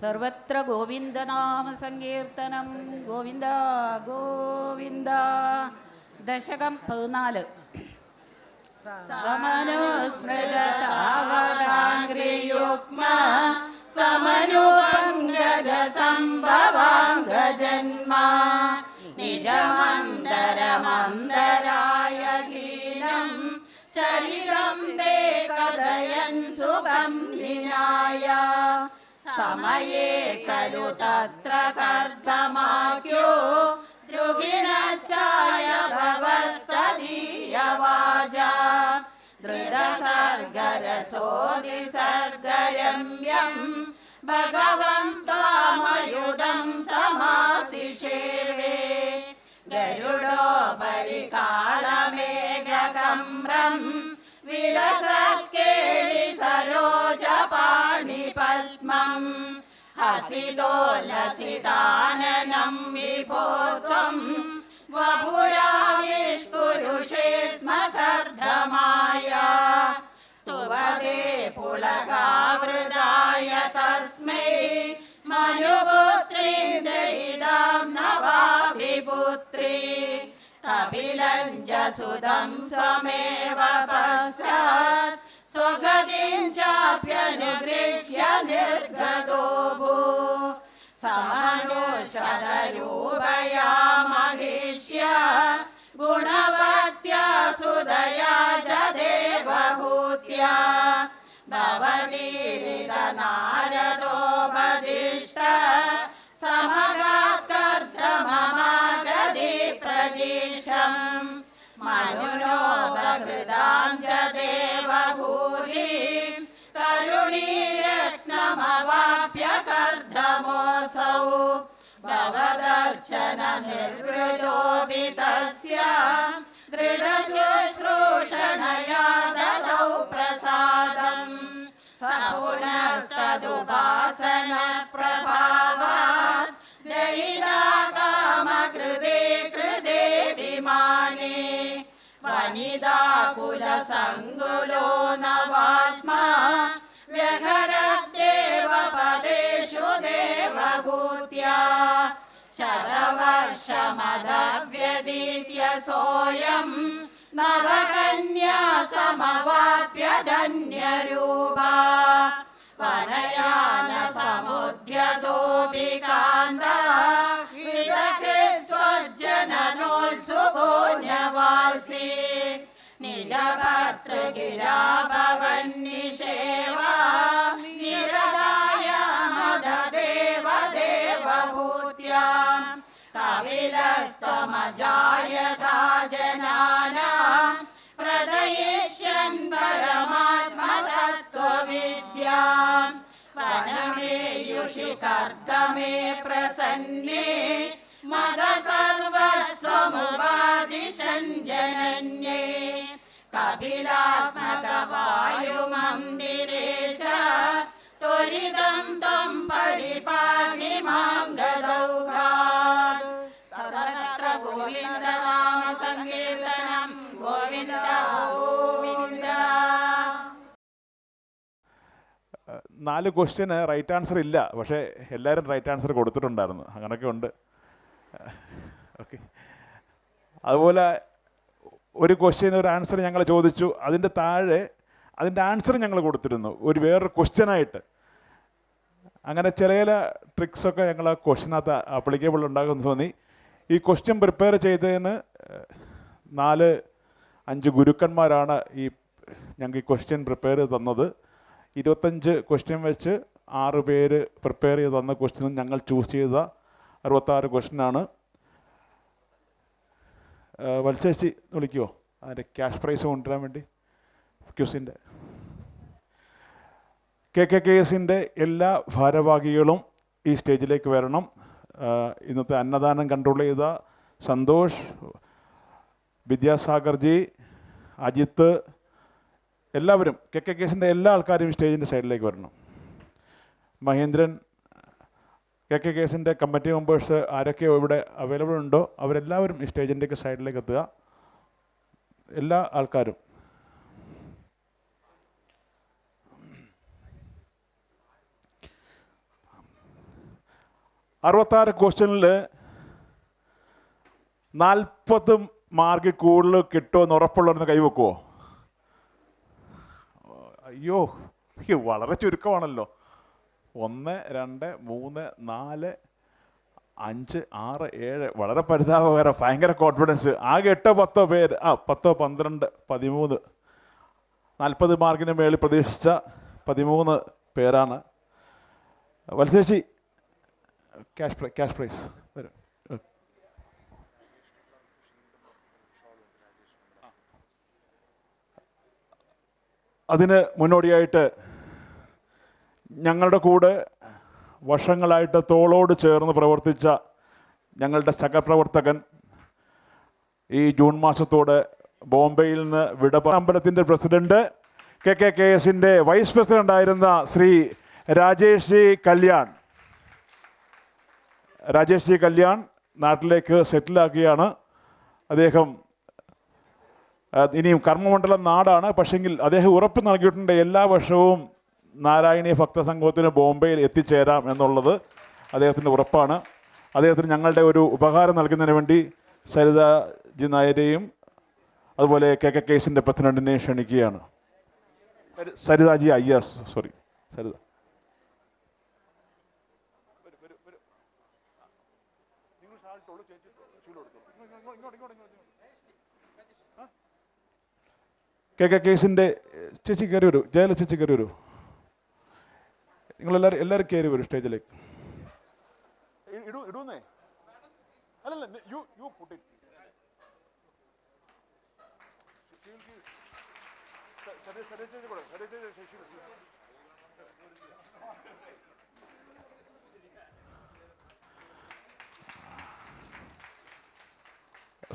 സർവത്ര ഗോവിന്ദനാമ സങ്കീർത്തനം. ഗോവിന്ദ ഗോവിന്ദ. ദശകം 14. സമനുസ്മൃതതാവകാംഗ്രിയുഗ്മ സമനുപങ്കജ സംഭവാംഗജന്മാ നിജമന്തരമന്തരായ ഗീനം ചരിതം തേ കഥയൻ സുഖം വിനായ സമയേ ഖലു തത്ര കർദമാക്യോ ദ്രുഹിണച്ചായ ഭവസ്തദീയവാചാ ധൃതസർഗരസോദിസർഗരമ്യം ഭഗവംസ്താമയുധം സമാസിഷേവേ ഗരുഡോപരി കാളമേഘകമ്രം വിലസത്കേളി സരോജപാണിപദ്മം ഹസിതോല്ലസിതാനനം വിഭോത്വം വപുരാവിഷ്കുരുഷേ സ്മ കർദമായ സ്തുവദേ പുളകാവൃതായ തസ്മൈ മനുപുത്രീന്ദ്രയിതാം നവാഭിപുത്രീ കപിലഞ്ജസുതം സ്വമേവ പശ്ചാത് സ്വഗതിം ചാപ്യനുഗൃഹ്യ നിർഗതോഭൂ സമനുഷദരൂപയാ മഹിഷ്യ ഗുണവത്യാ സുദയാ ച ദേവഭൂത്യാ ഭവതീരിത നാരദോപദിഷ്ട സമഗാത് കർദമമാഗതി പ്രതീക്ഷം മനുനോപഹൃതാം ച ദേവഭൂതി കരുണീരത്നമവാപ്യ കർദമോऽസൗ ഭവദർശന നിർവൃതോപി തസ്യ ദൃഢശുശ്രൂഷണയാ ദദൗ പ്രസാദം स पुनस्तदुपासन प्रभावात् दयिता कामकृते कृते विमाने वनिताकुलसङ्कुलो नवात्मा व्यघरद्देव पदेषु देवभूत्या शतवर्षमदव्यतीत्य सोऽयं नवकन्या समवाप्य धन्यरूपा वनयान समुद्यतोऽपि कान्ता विदकृत्स्वज्जननोत्सुको न्यवाल्सी निजभर्तृगिरा भवन्निषेवा निरदाय मददेव देवभूत्या कपिलस्त्वमजायथा जनानां प्रदयिष्यन् परमात्मतत्त्वविद्यां वनमेयुषि कर्दमे प्रसन्ने मदसर्वस्वमुपादिशन् जनन्ये कपिलात्मकवायुमन्दिरेश त्वरितं तं परिपाहि मां गदौघात् സർവത്ര ഗോവിന്ദനാമ സങ്കീർത്തനം. Govinda Govinda. 4 question right answer ഇല്ല, പക്ഷേ എല്ലാവരും റൈറ്റ് ആൻസർ കൊടുത്തിട്ടുണ്ടായിരുന്നു. അങ്ങനെയൊക്കെ ഉണ്ട്. ഓക്കെ, അതുപോലെ ഒരു ക്വസ്റ്റ്യന് ഒരു ആൻസർ ഞങ്ങൾ ചോദിച്ചു, അതിൻ്റെ താഴെ അതിൻ്റെ ആൻസർ ഞങ്ങൾ കൊടുത്തിരുന്നു ഒരു വേറൊരു ക്വസ്റ്റ്യനായിട്ട്. അങ്ങനെ ചില ട്രിക്സൊക്കെ ഞങ്ങൾ ആ ക്വസ്റ്റ്യനകത്ത് ആപ്ലിക്കബിൾ ഉണ്ടാകുമെന്ന് തോന്നി. ഈ ക്വസ്റ്റ്യൻ പ്രിപ്പയർ ചെയ്തതിന് 4-5 ഗുരുക്കന്മാരാണ് ഞങ്ങൾക്ക് ഈ ക്വസ്റ്റ്യൻ പ്രിപ്പയർ ചെയ്ത് തന്നത്. 25 ക്വസ്റ്റ്യൻ വെച്ച് 6 പേര് പ്രിപ്പയർ ചെയ്ത് തന്ന ക്വസ്റ്റ്യനും ഞങ്ങൾ ചൂസ് ചെയ്ത 66 ക്വസ്റ്റ്യനാണ്. വത്സേച്ചി വിളിക്കുമോ അതിൻ്റെ ക്യാഷ് പ്രൈസ് കൊണ്ടുവരാൻ വേണ്ടി? ക്യൂസിൻ്റെ KKKSൻ്റെ എല്ലാ ഭാരവാഹികളും ഈ സ്റ്റേജിലേക്ക് വരണം. ഇന്നത്തെ അന്നദാനം കൺട്രോൾ ചെയ്ത സന്തോഷ്, വിദ്യാസാഗർജി, അജിത്ത്, എല്ലാവരും KKKSൻ്റെ എല്ലാ ആൾക്കാരും സ്റ്റേജിൻ്റെ സൈഡിലേക്ക് വരണം. മഹേന്ദ്രൻ, KKKSൻ്റെ കമ്മിറ്റി മെമ്പേഴ്സ് ആരൊക്കെ ഇവിടെ അവൈലബിൾ ഉണ്ടോ അവരെല്ലാവരും ഈ സ്റ്റേജിൻ്റെയൊക്കെ സൈഡിലേക്ക് എത്തുക. എല്ലാ ആൾക്കാരും. 66 ക്വസ്റ്റ്യനിൽ 40 മാർക്ക് കൂടുതൽ കിട്ടുമെന്ന് ഉറപ്പുള്ളവരെന്ന് കൈവെക്കുമോ? അയ്യോ, വളരെ ചുരുക്കമാണല്ലോ. 1, 2, 3, 4, 5, 6, 7. വളരെ പരിതാപകരം. ഭയങ്കര കോൺഫിഡൻസ്. ആകെ 8, 10 പേര്. 10, 12, 13. 40 മാർക്കിന് മേളിൽ പ്രതീക്ഷിച്ച 13 പേരാണ്. വത്സേച്ചി, ക്യാഷ് പ്രൈസ് വരും. അതിന് മുന്നോടിയായിട്ട് ഞങ്ങളുടെ കൂടെ വർഷങ്ങളായിട്ട് തോളോട് ചേർന്ന് പ്രവർത്തിച്ച ഞങ്ങളുടെ സഹപ്രവർത്തകൻ ഈ ജൂൺ മാസത്തോടെ ബോംബെയിൽ നിന്ന് അമ്പലത്തിൻ്റെ പ്രസിഡന്റ്, KKKSൻ്റെ വൈസ് പ്രസിഡൻ്റായിരുന്ന ശ്രീ രാജേഷ് ജി കല്യാൺ നാട്ടിലേക്ക് സെറ്റിലാക്കിയാണ്. അദ്ദേഹം ഇനിയും കർമ്മമണ്ഡലം നാടാണ്. പക്ഷെങ്കിൽ അദ്ദേഹം ഉറപ്പ് നൽകിയിട്ടുണ്ട് എല്ലാ വർഷവും നാരായണീയ ഭക്തസംഘത്തിന് ബോംബെയിൽ എത്തിച്ചേരാം എന്നുള്ളത് അദ്ദേഹത്തിൻ്റെ ഉറപ്പാണ്. അദ്ദേഹത്തിന് ഞങ്ങളുടെ ഒരു ഉപകാരം നൽകുന്നതിന് വേണ്ടി സരിതാജി നായരെയും അതുപോലെ KKKSൻ്റെ പ്രസിഡന്റിനെയും ക്ഷണിക്കുകയാണ്. സരിതാജി അയ്യർ, സോറി, സരിത. KKKSൻ്റെ ചേച്ചി കയറി വരൂ, ജയല ചേച്ചി കയറി വരൂ. നിങ്ങളെല്ലാവരും കയറി വരും സ്റ്റേജിലേക്ക്. ഇടൂന്നേ, അല്ലല്ല, you put it.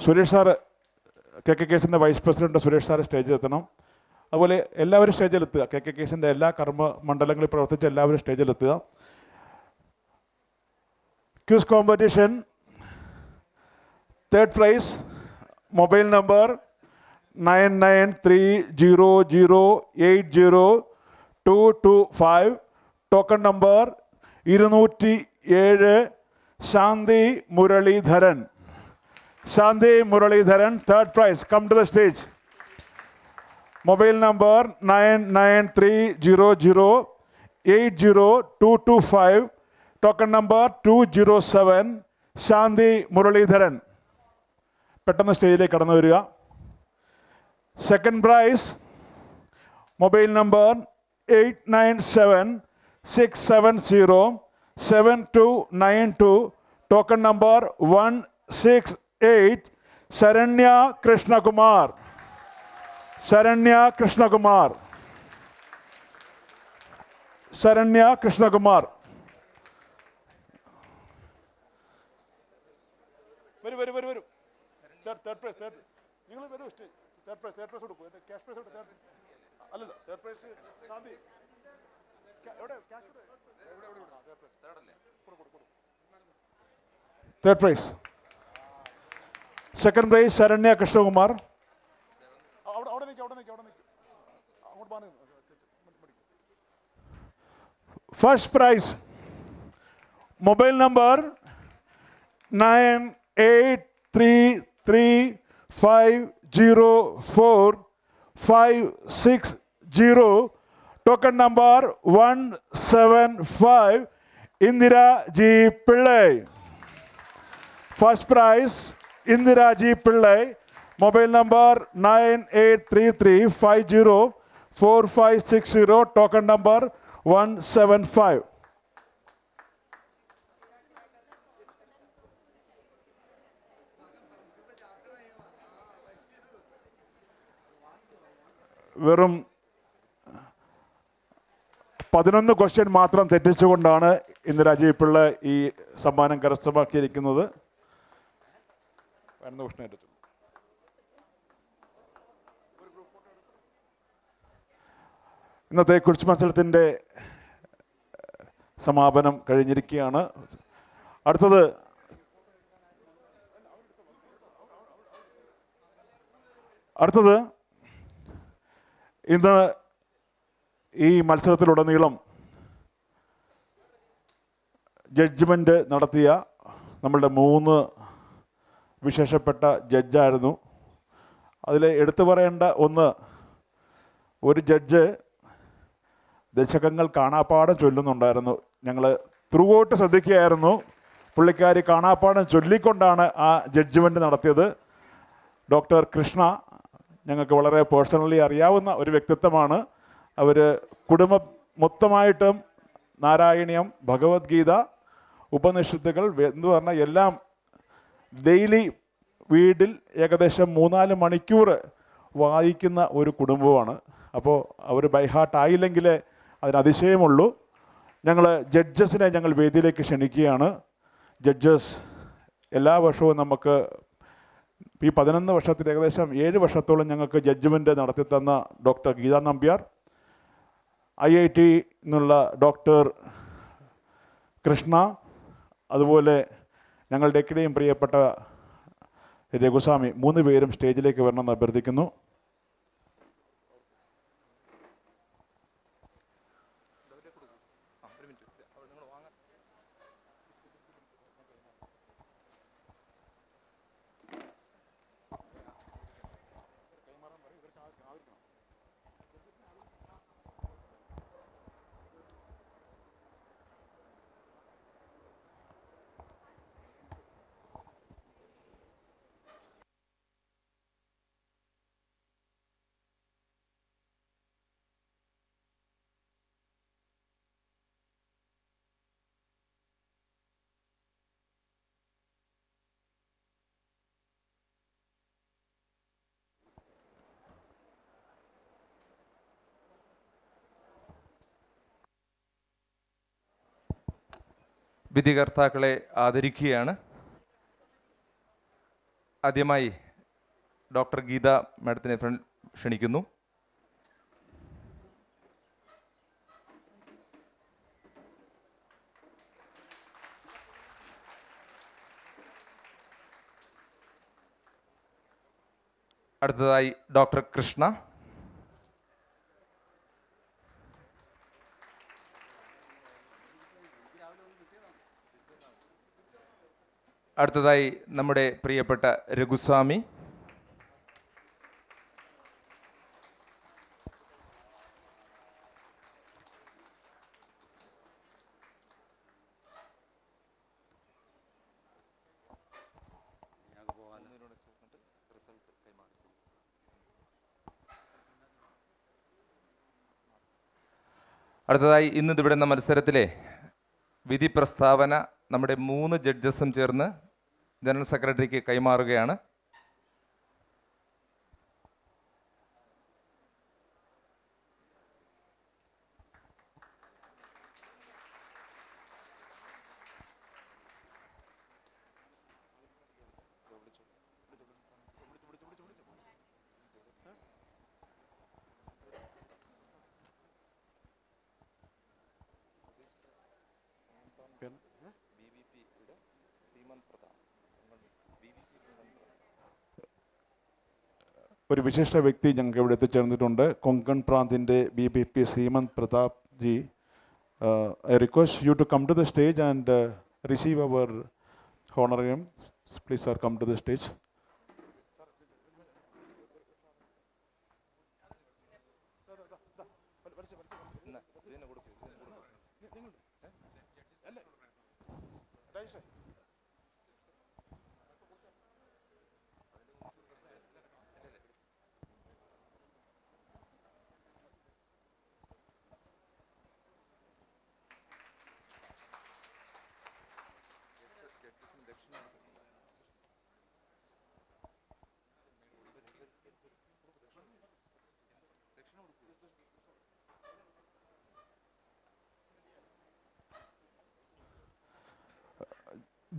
Suresh sir, KKKSൻ്റെ വൈസ് പ്രസിഡന്റ് സുരേഷ് സാറ് സ്റ്റേജിൽ എത്തണം. അതുപോലെ എല്ലാവരും സ്റ്റേജിലെത്തുക. KKKSൻ്റെ എല്ലാ കർമ്മ മണ്ഡലങ്ങളിൽ പ്രവർത്തിച്ച എല്ലാവരും സ്റ്റേജിലെത്തുക. Quiz competition, 3rd prize, mobile number 9930080225, token number 207, Shanti Muralidharan. 3rd prize, come to the stage. Mobile number 9930080225, token number 207, Shanti Muraleedharan. പെട്ടെന്ന് സ്റ്റേജിലേക്ക് കടന്നു വരിക. 2nd prize, mobile number 8976707292, token number 168, Saranya Krishnakumar. വരൂ. തേർഡ് പ്രൈസ് നിങ്ങൾ വരൂ. തേർഡ് പ്രൈസ് കൊടുക്കൂ. ക്യാഷ് പ്രൈസ് അല്ലല്ലോ. Third prize Shanti. Third prize. 2nd prize Saranya Krishnakumar. അവിടെ നിൽക്കും. അങ്ങോട്ട് പറഞ്ഞു. First prize, mobile number 9833504560, token number 175, Indira ji Pillai. First prize Indira ji Pillai, mobile number 9833504560, token number 175. വെറും 11 ക്വസ്റ്റ്യൻ മാത്രം തെറ്റിച്ചുകൊണ്ടാണ് ഇന്ദിരാ ജി പിള്ള ഈ സമ്മാനം കരസ്ഥമാക്കിയിരിക്കുന്നത്. ഇന്നത്തെ ക്വിസ് മത്സരത്തിൻ്റെ സമാപനം കഴിഞ്ഞിരിക്കുകയാണ്. അടുത്തത് ഇന്ന് ഈ മത്സരത്തിലുടനീളം ജഡ്ജ്മെൻറ്റ് നടത്തിയ നമ്മളുടെ 3 വിശേഷപ്പെട്ട ജഡ്ജായിരുന്നു. അതിൽ എടുത്തു പറയേണ്ട ഒന്ന്, ഒരു ജഡ്ജ് ദശകങ്ങൾ കാണാപ്പാഠം ചൊല്ലുന്നുണ്ടായിരുന്നു. ഞങ്ങൾ ത്രൂ ഔട്ട് ശ്രദ്ധിക്കുകയായിരുന്നു. പുള്ളിക്കാരി കാണാപ്പാഠം ചൊല്ലിക്കൊണ്ടാണ് ആ ജഡ്ജ്മെൻറ്റ് നടത്തിയത്. ഡോക്ടർ കൃഷ്ണ ഞങ്ങൾക്ക് വളരെ പേഴ്സണലി അറിയാവുന്ന ഒരു വ്യക്തിത്വമാണ്. അവർ കുടുംബം മൊത്തമായിട്ടും നാരായണീയം, ഭഗവത്ഗീത, ഉപനിഷത്തുകൾ എന്ന് പറഞ്ഞാൽ എല്ലാം ഡെയിലി വീട്ടിൽ ഏകദേശം 3-4 മണിക്കൂർ വായിക്കുന്ന ഒരു കുടുംബമാണ്. അപ്പോൾ അവർ ബൈഹാർട്ട് ആയില്ലെങ്കിൽ അതിന് അതിശയമുള്ളൂ. ഞങ്ങൾ ജഡ്ജസിനെ ഞങ്ങൾ വേദിയിലേക്ക് ക്ഷണിക്കുകയാണ്. ജഡ്ജസ് എല്ലാ വർഷവും നമുക്ക് ഈ 11 വർഷത്തിൽ ഏകദേശം 7 വർഷത്തോളം ഞങ്ങൾക്ക് ജഡ്ജ്മെൻറ്റ് നടത്തി തന്ന ഡോക്ടർ ഗീതാ നമ്പ്യാർ, IIT എന്നുള്ള ഡോക്ടർ കൃഷ്ണ, അതുപോലെ ഞങ്ങളുടെയൊക്കെയും പ്രിയപ്പെട്ട രഘുസ്വാമി, 3 പേരും സ്റ്റേജിലേക്ക് വരണമെന്ന് അഭ്യർത്ഥിക്കുന്നു. വിധികർത്താക്കളെ ആദരിക്കുകയാണ്. ആദ്യമായി ഡോക്ടർ ഗീത മാഡത്തിനെ ക്ഷണിക്കുന്നു. അടുത്തതായി ഡോക്ടർ കൃഷ്ണ. അടുത്തതായി നമ്മുടെ പ്രിയപ്പെട്ട രഘുസ്വാമി. അടുത്തതായി ഇന്ന് ഇവിടെ എന്ന മത്സരത്തിലെ വിധി പ്രസ്താവന നമ്മുടെ 3 ജഡ്ജസും ചേർന്ന് ജനറൽ സെക്രട്ടറിക്ക് കൈമാറുകയാണ്. ഒരു വിശിഷ്ട വ്യക്തി ഞങ്ങൾക്ക് ഇവിടെ എത്തിച്ചേർന്നിട്ടുണ്ട്. കൊങ്കൺ പ്രാന്തിൻ്റെ BBP Shrimant Pratap ji. I request you to come to the stage and receive our honorarium. Please sir, come to the stage.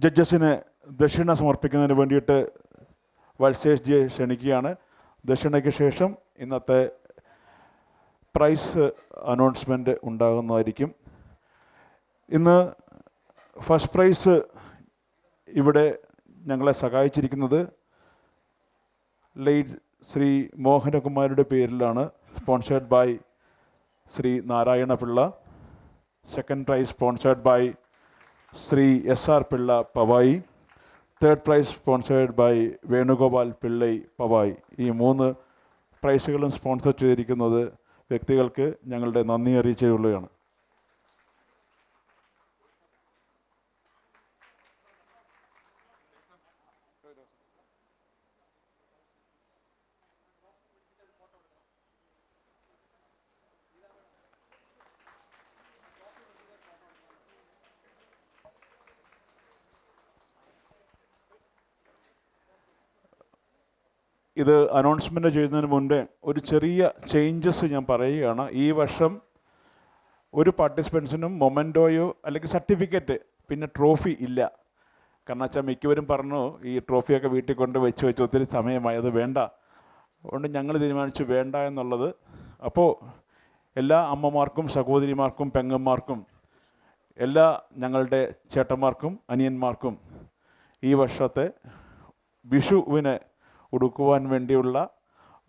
ജഡ്ജസിന് ദക്ഷിണ സമർപ്പിക്കുന്നതിന് വേണ്ടിയിട്ട് വത്സേഷ്ജിയെ ക്ഷണിക്കുകയാണ്. ദക്ഷിണയ്ക്ക് ശേഷം ഇന്നത്തെ പ്രൈസ് അനൗൺസ്മെൻറ്റ് ഉണ്ടാകുന്നതായിരിക്കും. ഇന്ന് ഫസ്റ്റ് പ്രൈസ് ഇവിടെ ഞങ്ങളെ സഹായിച്ചിരിക്കുന്നത് ലൈറ്റ് ശ്രീ മോഹനകുമാരുടെ പേരിലാണ്. Sponsored by Shri Narayana Pillai. Second prize sponsored by Shri SR Pillai Powai. Third prize sponsored by Venugopal Pillai Powai. ഈ 3 പ്രൈസുകളും സ്പോൺസർ ചെയ്തിരിക്കുന്നത് വ്യക്തികൾക്ക് ഞങ്ങളുടെ നന്ദി അറിയിച്ചുകൊള്ളുകയാണ്. ഇത് അനൗൺസ്മെൻ്റ് ചെയ്യുന്നതിന് മുൻപേ ഒരു ചെറിയ ചേഞ്ചസ് ഞാൻ പറയുകയാണ്. ഈ വർഷം ഒരു പാർട്ടിസിപ്പൻസിനും മൊമെൻറ്റോയോ അല്ലെങ്കിൽ സർട്ടിഫിക്കറ്റ് പിന്നെ ട്രോഫി ഇല്ല. കാരണം വെച്ചാൽ മിക്കവരും പറഞ്ഞു ഈ ട്രോഫിയൊക്കെ വീട്ടിൽ കൊണ്ട് വെച്ച് ഒത്തിരി സമയമായി, അത് വേണ്ട. അതുകൊണ്ട് ഞങ്ങൾ തീരുമാനിച്ചു വേണ്ട എന്നുള്ളത്. അപ്പോൾ എല്ലാ അമ്മമാർക്കും സഹോദരിമാർക്കും പെങ്ങന്മാർക്കും എല്ലാ ഞങ്ങളുടെ ചേട്ടന്മാർക്കും അനിയന്മാർക്കും ഈ വർഷത്തെ വിഷുവിന് ഉടുക്കുവാൻ വേണ്ടിയുള്ള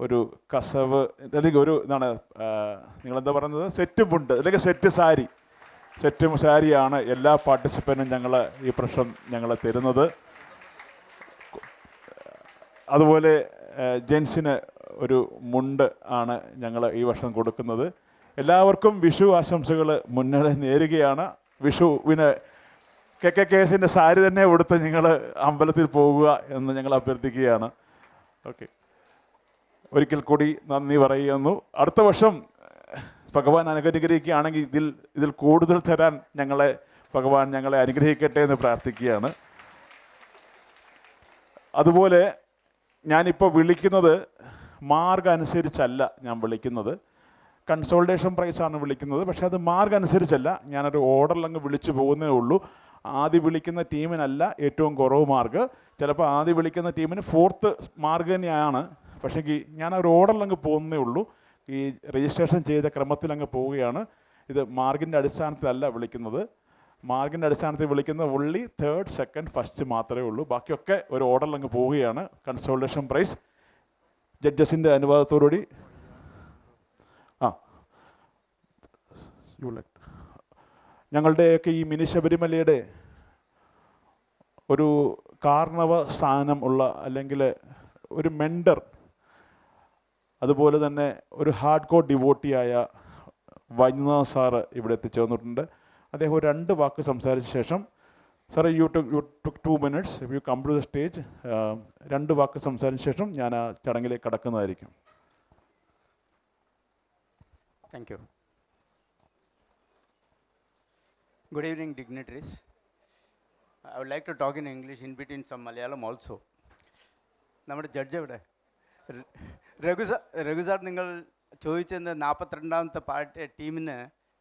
ഒരു കസവ് അല്ലെങ്കിൽ ഒരു എന്താണ് നിങ്ങളെന്താ പറയുന്നത്, സെറ്റ് മുണ്ട് അല്ലെങ്കിൽ സെറ്റ് സാരിയാണ് എല്ലാ പാർട്ടിസിപ്പൻറ്റും ഞങ്ങൾ ഈ വർഷം ഞങ്ങൾ തരുന്നത്. അതുപോലെ ജെൻസിന് ഒരു മുണ്ട് ആണ് ഞങ്ങൾ ഈ വർഷം കൊടുക്കുന്നത്. എല്ലാവർക്കും വിഷു ആശംസകൾ മുന്നേ നേരുകയാണ്. വിഷുവിന് KKKSൻ്റെ സാരി തന്നെ ഉടുത്ത് നിങ്ങൾ അമ്പലത്തിൽ പോകുക എന്ന് ഞങ്ങൾ അഭ്യർത്ഥിക്കുകയാണ്. ഓക്കെ, ഒരിക്കൽ കൂടി നന്ദി പറയുന്നു. അടുത്ത വർഷം ഭഗവാൻ അനുഗ്രഹിക്കുകയാണെങ്കിൽ ഇതിൽ കൂടുതൽ തരാൻ ഭഗവാൻ ഞങ്ങളെ അനുഗ്രഹിക്കട്ടെ എന്ന് പ്രാർത്ഥിക്കുകയാണ്. അതുപോലെ ഞാനിപ്പോൾ വിളിക്കുന്നത് മാർഗം അനുസരിച്ചല്ല ഞാൻ വിളിക്കുന്നത്. കൺസോൾട്ടേഷൻ പ്രൈസാണ് വിളിക്കുന്നത്. പക്ഷേ അത് മാർഗം അനുസരിച്ചല്ല, ഞാനൊരു ഓർഡറിലങ്ങ് വിളിച്ചു പോകുന്നേ ഉള്ളൂ. ആദ്യം വിളിക്കുന്ന ടീമിനല്ല ഏറ്റവും കുറവ് മാർക്ക്. ചിലപ്പോൾ ആദ്യം വിളിക്കുന്ന ടീമിന് 4th മാർക്ക് തന്നെയാണ്. പക്ഷേ ഞാനൊരു ഓർഡറിലങ്ങ് പോകുന്നേ ഉള്ളൂ. ഈ രജിസ്ട്രേഷൻ ചെയ്ത ക്രമത്തിലങ്ങ് പോവുകയാണ്. ഇത് മാർക്കിൻ്റെ അടിസ്ഥാനത്തിലല്ല വിളിക്കുന്നത്. മാർക്കിൻ്റെ അടിസ്ഥാനത്തിൽ വിളിക്കുന്ന only 3rd, 2nd, 1st മാത്രമേ ഉള്ളൂ. ബാക്കിയൊക്കെ ഒരു ഓർഡറിലങ്ങ് പോവുകയാണ്. കൺസോൾട്ടേഷൻ പ്രൈസ് ജഡ്ജസിൻ്റെ അനുവാദത്തോടുകൂടി ഞങ്ങളുടെയൊക്കെ ഈ മിനി ശബരിമലയുടെ ഒരു കാർണവ സ്ഥാനം ഉള്ള അല്ലെങ്കിൽ ഒരു മെൻഡർ, അതുപോലെ തന്നെ ഒരു ഹാർഡ് കോർ ഡിവോട്ടിയായ വൈദ്യനാഥ് സാറ് ഇവിടെ എത്തിച്ചേർന്നിട്ടുണ്ട്. അദ്ദേഹം ഒരു 2 വാക്ക് സംസാരിച്ച ശേഷം, സാറേ you took 2 minutes, you come to the stage. 2 വാക്ക് സംസാരിച്ച ശേഷം ഞാൻ ആ ചടങ്ങിലേക്ക് കടക്കുന്നതായിരിക്കും. Thank you. Good evening, dignitaries. I would like to talk in English, in between some Malayalam also. നമ്മുടെ ജഡ്ജ് എവിടെ? രഘു സാർ, നിങ്ങൾ ചോദിച്ചത് 42ാമത്തെ ടീമിന്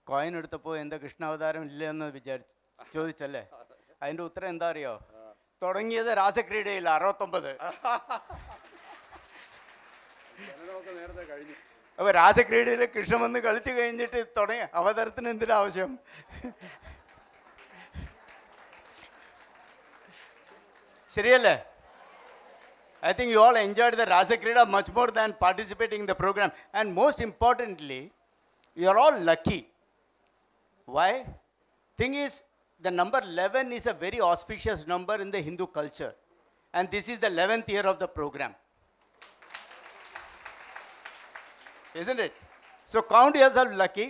കോയിൻ എടുത്തപ്പോൾ എന്താ കൃഷ്ണാവതാരം ഇല്ല എന്ന് ചോദിച്ചല്ലേ? അതിൻ്റെ ഉത്തരം എന്താ അറിയോ? തുടങ്ങിയത് രാസക്രീഡയിൽ 69. അപ്പോൾ രാസക്രീഡയിൽ കൃഷ്ണൻ വന്ന് കളിച്ചു കഴിഞ്ഞിട്ട് തുടങ്ങി അവതാരത്തിന് എന്തിനാ ആവശ്യം? ശരിയല്ലേ? I think you all enjoyed the Rasa Krida much more than participating in the program. And most importantly, you are all lucky. Why? Thing is, the number 11 is a very auspicious number in the Hindu culture. And this is the 11th year of the program. Isn't it? So count yourself lucky.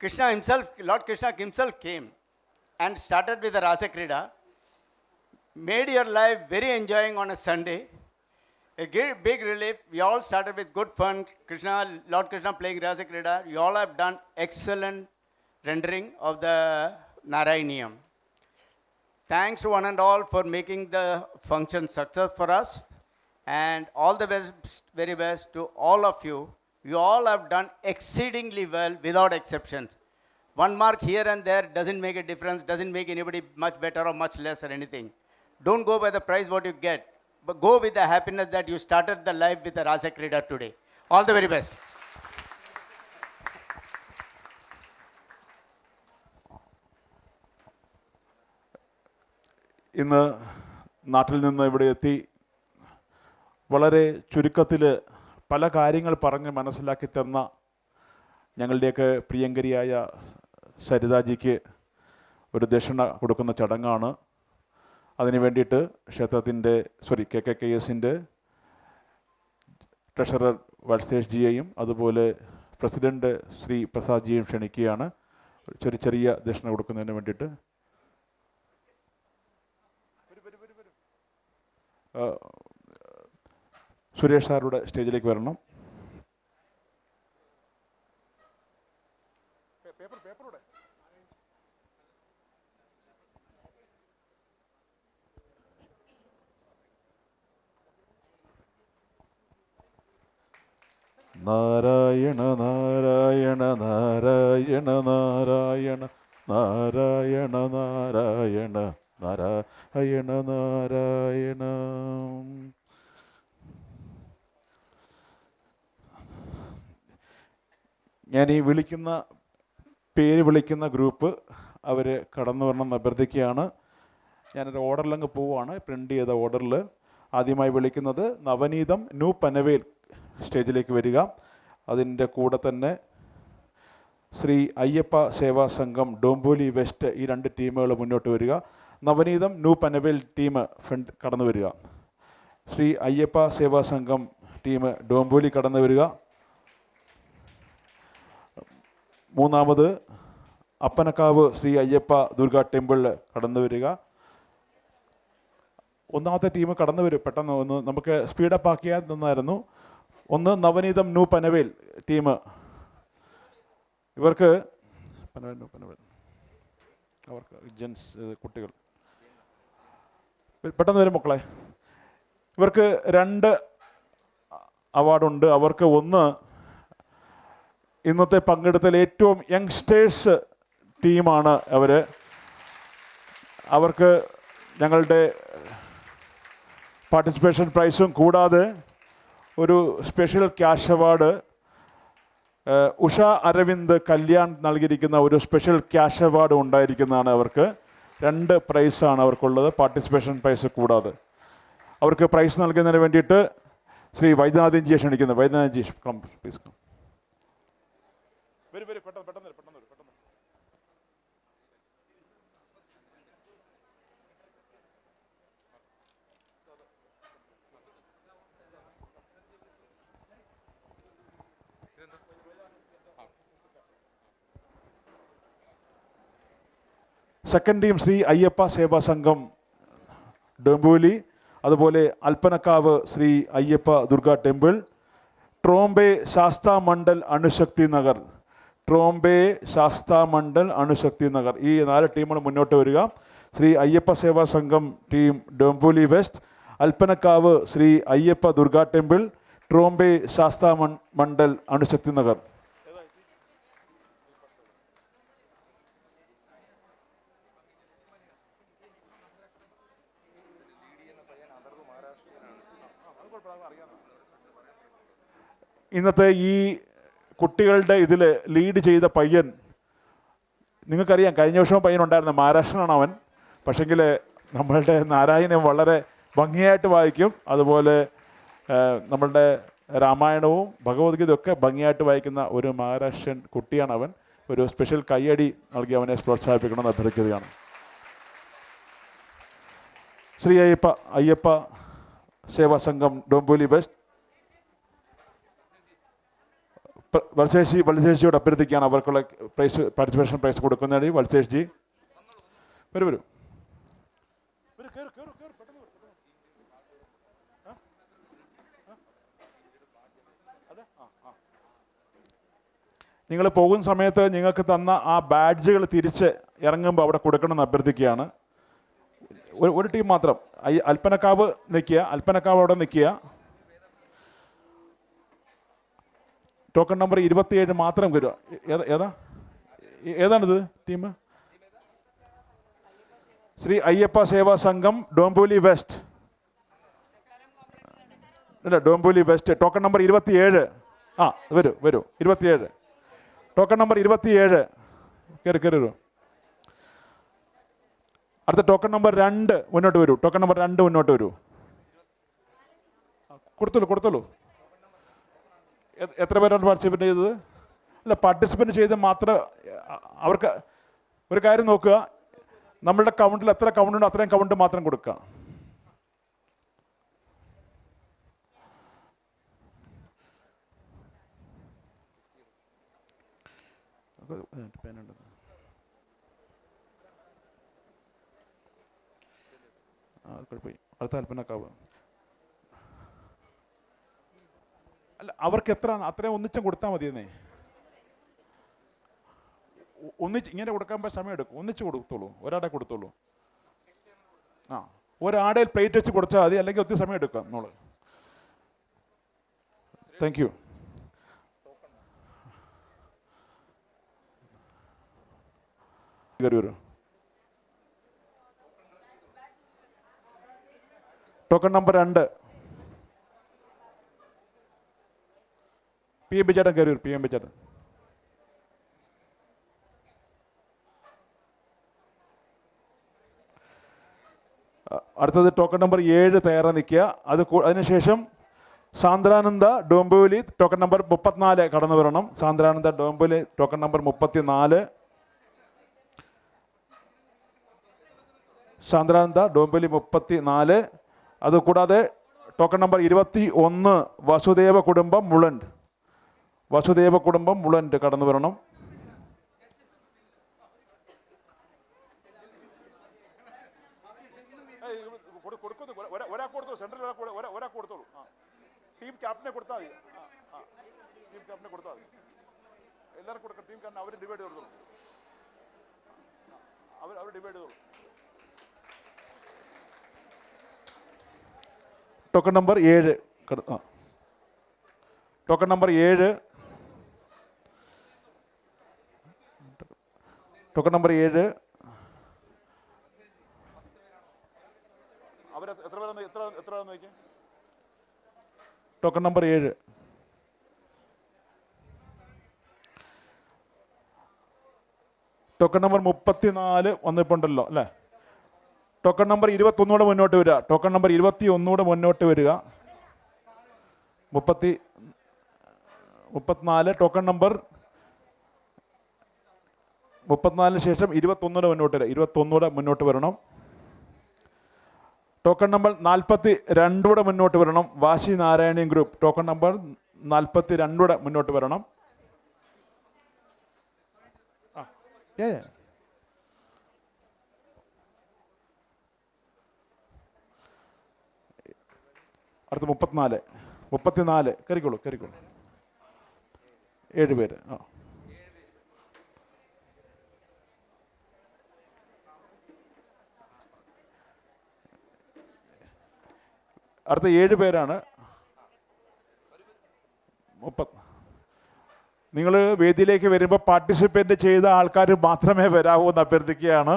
Krishna himself, Lord Krishna himself came and started with the Rasa Krida. Made your life very enjoying on a Sunday. A big relief. We all started with good fun. Lord Krishna playing Rasa Krida. You all have done excellent rendering of the Narayaniyam. Thanks to one and all for making the function success for us. And all the best, very best to all of you. You all have done exceedingly well without exceptions. 1 mark here and there doesn't make a difference, doesn't make anybody much better or much less or anything. Don't go by the prize what you get, but go with the happiness that you started the life with the Rasa Krida today. All the very best. ഇന്ന് നാട്ടിൽ നിന്ന് ഇവിടെ എത്തി വളരെ ചുരുക്കത്തിൽ പല കാര്യങ്ങൾ പറഞ്ഞ് മനസ്സിലാക്കി തന്ന ഞങ്ങളുടെയൊക്കെ പ്രിയങ്കരിയായ സരിതാജിക്ക് ഒരു ദക്ഷിണ കൊടുക്കുന്ന ചടങ്ങാണ്. അതിന് വേണ്ടിയിട്ട് ക്ഷേത്രത്തിൻ്റെ KKKSൻ്റെ ട്രഷറർ വത്സേഷ് ജിയെയും അതുപോലെ പ്രസിഡന്റ് ശ്രീ പ്രസാദ് ജിയെയും ക്ഷണിക്കുകയാണ് ചെറിയ ദക്ഷിണ കൊടുക്കുന്നതിന് വേണ്ടിയിട്ട്. സുരേഷ് സാറുടെ സ്റ്റേജിലേക്ക് വരണം. നാരായണ നാരായണ നാരായണ നാരായണ നാരായണ നാരായണ നാരായണ നാരായണ. ഞാൻ ഈ പേര് വിളിക്കുന്ന ഗ്രൂപ്പ് അവർ കടന്നു വരണമെന്ന് അഭ്യർത്ഥിക്കുകയാണ്. ഞാനൊരു ഓർഡറിലങ്ങ് പോവുകയാണ്, പ്രിൻ്റ് ചെയ്ത ഓർഡറിൽ. ആദ്യമായി വിളിക്കുന്നത് നവനീതം ന്യൂ പനവേൽ സ്റ്റേജിലേക്ക് വരിക. അതിൻ്റെ കൂടെ തന്നെ ശ്രീ അയ്യപ്പ സേവാ സംഘം ഡോംബോലി വെസ്റ്റ്, ഈ 2 ടീമുകൾ മുന്നോട്ട് വരിക. നവനീതം ന്യൂ പനവേൽ ടീം ഫ്രണ്ട് കടന്നു വരിക. ശ്രീ അയ്യപ്പ സേവാ സംഘം ടീം ഡോംബോലി കടന്നു വരിക. മൂന്നാമത് അപ്പനക്കാവ് ശ്രീ അയ്യപ്പ ദുർഗ ടെമ്പിൾ കടന്നു വരിക. ഒന്നാമത്തെ ടീം കടന്നു വരും, പെട്ടെന്ന് ഒന്ന് നമുക്ക് സ്പീഡപ്പ് ആക്കിയാൽ നന്നായിരുന്നു. ഒന്ന് നവനീതം ന്യൂ പനവേൽ ടീം, ഇവർക്ക് അവർക്ക് ജെൻസ് കുട്ടികൾ പെട്ടെന്ന് വരും മക്കളെ. ഇവർക്ക് 2 അവാർഡുണ്ട്. അവർക്ക് ഒന്ന് ഇന്നത്തെ പങ്കെടുത്തതിൽ ഏറ്റവും യങ്സ്റ്റേഴ്സ് ടീമാണ് അവർക്ക് ഞങ്ങളുടെ പാർട്ടിസിപ്പേഷൻ പ്രൈസും കൂടാതെ ഒരു special cash award Usha Aravind Kalyan നൽകിയിരിക്കുന്ന ഒരു സ്പെഷ്യൽ ക്യാഷ് അവാർഡ് ഉണ്ടായിരിക്കുന്നതാണ്. അവർക്ക് 2 പ്രൈസാണ് അവർക്കുള്ളത്, പാർട്ടിസിപ്പേഷൻ പ്രൈസ് കൂടാതെ. അവർക്ക് പ്രൈസ് നൽകുന്നതിന് വേണ്ടിയിട്ട് ശ്രീ വൈദ്യനാഥൻ ജിയെ ക്ഷണിക്കുന്നു. Vaidyanathan ji come please come. Second team Shri Ayyappa Seva Sangham Dombivli, അതുപോലെ അൽപ്പനക്കാവ് ശ്രീ അയ്യപ്പ ദുർഗ ടെമ്പിൾ, ട്രോംബെ ശാസ്താ മണ്ഡൽ അണുശക്തി നഗർ, ട്രോംബെ ശാസ്താ മണ്ഡൽ അണുശക്തി നഗർ. ഈ 4 ടീമുകൾ മുന്നോട്ട് വരിക. Shri Ayyappa Seva Sangham team Dombivli west, Alpanakkavu Shri Ayyappa Durga temple, Trombay Shasta Mandal Anushakti Nagar. ഇന്നത്തെ ഈ കുട്ടികളുടെ ഇതിൽ ലീഡ് ചെയ്ത പയ്യൻ, നിങ്ങൾക്കറിയാം കഴിഞ്ഞ വർഷവും പയ്യൻ ഉണ്ടായിരുന്നു, മഹാരാഷ്ട്രനാണ് അവൻ. പക്ഷെങ്കിൽ നമ്മളുടെ നാരായണൻ വളരെ ഭംഗിയായിട്ട് വായിക്കും. അതുപോലെ നമ്മളുടെ രാമായണവും ഭഗവത്ഗീതയും ഒക്കെ ഭംഗിയായിട്ട് വായിക്കുന്ന ഒരു മഹാരാഷ്ട്രൻ കുട്ടിയാണ് അവൻ. ഒരു സ്പെഷ്യൽ കയ്യടി നൽകി അവനെ പ്രോത്സാഹിപ്പിക്കണമെന്ന് അഭ്യർത്ഥിക്കുകയാണ്. ശ്രീ അയ്യപ്പ സേവാ സംഘം ഡോംബോലി വെസ്റ്റ് വത്സേഷിയോട് അഭ്യർത്ഥിക്കുകയാണ് അവർക്കുള്ള പ്രൈസ്, പാർട്ടിസിപ്പേഷൻ പ്രൈസ് കൊടുക്കുന്നതിന്. വത്സേഷ് ജി വരൂ. നിങ്ങൾ പോകുന്ന സമയത്ത് നിങ്ങൾക്ക് തന്ന ആ ബാഡ്ജുകൾ തിരിച്ച് ഇറങ്ങുമ്പോൾ അവിടെ കൊടുക്കണമെന്ന് അഭ്യർത്ഥിക്കുകയാണ്. ഒരു ടീം മാത്രം. അൽപ്പനക്കാവ് അവിടെ നിൽക്കുക. ടോക്കൺ നമ്പർ 27 മാത്രം വരിക. ഏതാണിത് team? Shri Ayyappa Seva Sangham Dombivli west. Dombivli west token number 27. വരൂ 27. ടോക്കൺ നമ്പർ 27 കയറി വരൂ. അടുത്ത ടോക്കൺ നമ്പർ 2 മുന്നോട്ട് വരൂ. ടോക്കൺ നമ്പർ 2 മുന്നോട്ട് വരൂ. കൊടുത്തോളൂ. എത്ര പേരാണ് പാർട്ടിസിപ്പേറ്റ് ചെയ്തത്? അല്ല, പാർട്ടിസിപ്പേറ്റ് ചെയ്ത് മാത്രം. അവർക്ക് ഒരു കാര്യം നോക്കുക, നമ്മളുടെ കൗണ്ടിൽ എത്ര കൗണ്ട് ഉണ്ടോ അത്രയും കൗണ്ട് മാത്രം കൊടുക്കുക. പോയി അടുത്ത കൽപ്പനക്കാവ്. അല്ല, അവർക്ക് എത്ര അത്രയും ഒന്നിച്ചും കൊടുത്താൽ മതിയെന്നേ. ഒന്നിച്ച് ഇങ്ങനെ കൊടുക്കാൻ സമയം എടുക്കും. ഒന്നിച്ച് കൊടുത്തോളൂ, ഒരാടെ കൊടുത്തോളൂ. ആ, ഒരാടയിൽ പ്ലേറ്റ് വെച്ച് കൊടുത്താൽ മതി, അല്ലെങ്കിൽ ഒത്തിരി സമയം എടുക്കാം നമ്മൾ. Thank you. വരൂ. ടോക്കൺ നമ്പർ 2 PM ചേട്ടൻ കയറി. PM ചേട്ടൻ. അടുത്തത് ടോക്കൺ നമ്പർ 7 തയ്യാറായി നിൽക്കുക. അതിനുശേഷം സാന്ദ്രാനന്ദ ഡോംബോലി ടോക്കൺ നമ്പർ 34 കടന്നു വരണം. Sandrananda Dombivli token number 34. സാന്ദ്രാനന്ദ ഡോംബോലി 34. അതുകൂടാതെ ടോക്കൺ നമ്പർ 21 വസുദേവ കുടുംബം മുളണ്ട്. വസുദേവ കുടുംബം മുളണ്ട് കടന്നു വരണം. ഒരാൾക്ക് കൊടുത്തോളൂ. ടീം ക്യാപ്റ്റനെ കൊടുത്താൽ മതി. ടീം ക്യാപ്റ്റനെ കൊടുത്താൽ മതി. എല്ലാവർക്കും കൊടുക്കാം. ടീം ക്യാപ്റ്റൻ അവർ ഡിവൈഡ് ചെയ്തോളൂ. അവർ ഡിവൈഡ് ചെയ്തോളൂ. Token number 7 token number 7 token number 7 അവർ എത്ര പേരാന്ന് നോക്കിയാൽ. ടോക്കൺ നമ്പർ 7 ടോക്കൺ നമ്പർ 34 വന്നിട്ടുണ്ടല്ലോ അല്ലേ. ടോക്കൺ നമ്പർ 21 കൂടെ മുന്നോട്ട് വരിക. ടോക്കൺ നമ്പർ 21 കൂടെ മുന്നോട്ട് വരിക. 34 ടോക്കൺ നമ്പർ 34 ശേഷം 21 മുന്നോട്ട് വരിക. 21 മുന്നോട്ട് വരണം. ടോക്കൺ നമ്പർ 42 മുന്നോട്ട് വരണം. വാശി നാരായണീയം ഗ്രൂപ്പ് ടോക്കൺ നമ്പർ 42 മുന്നോട്ട് വരണം. അടുത്ത 34 കയറിക്കോളൂ. 7 പേര്. അടുത്ത 7 പേരാണ്. നിങ്ങൾ വേദിയിലേക്ക് വരുമ്പോൾ പാർട്ടിസിപ്പേറ്റ് ചെയ്ത ആൾക്കാർ മാത്രമേ വരാവൂ എന്ന് അഭ്യർത്ഥിക്കുകയാണ്.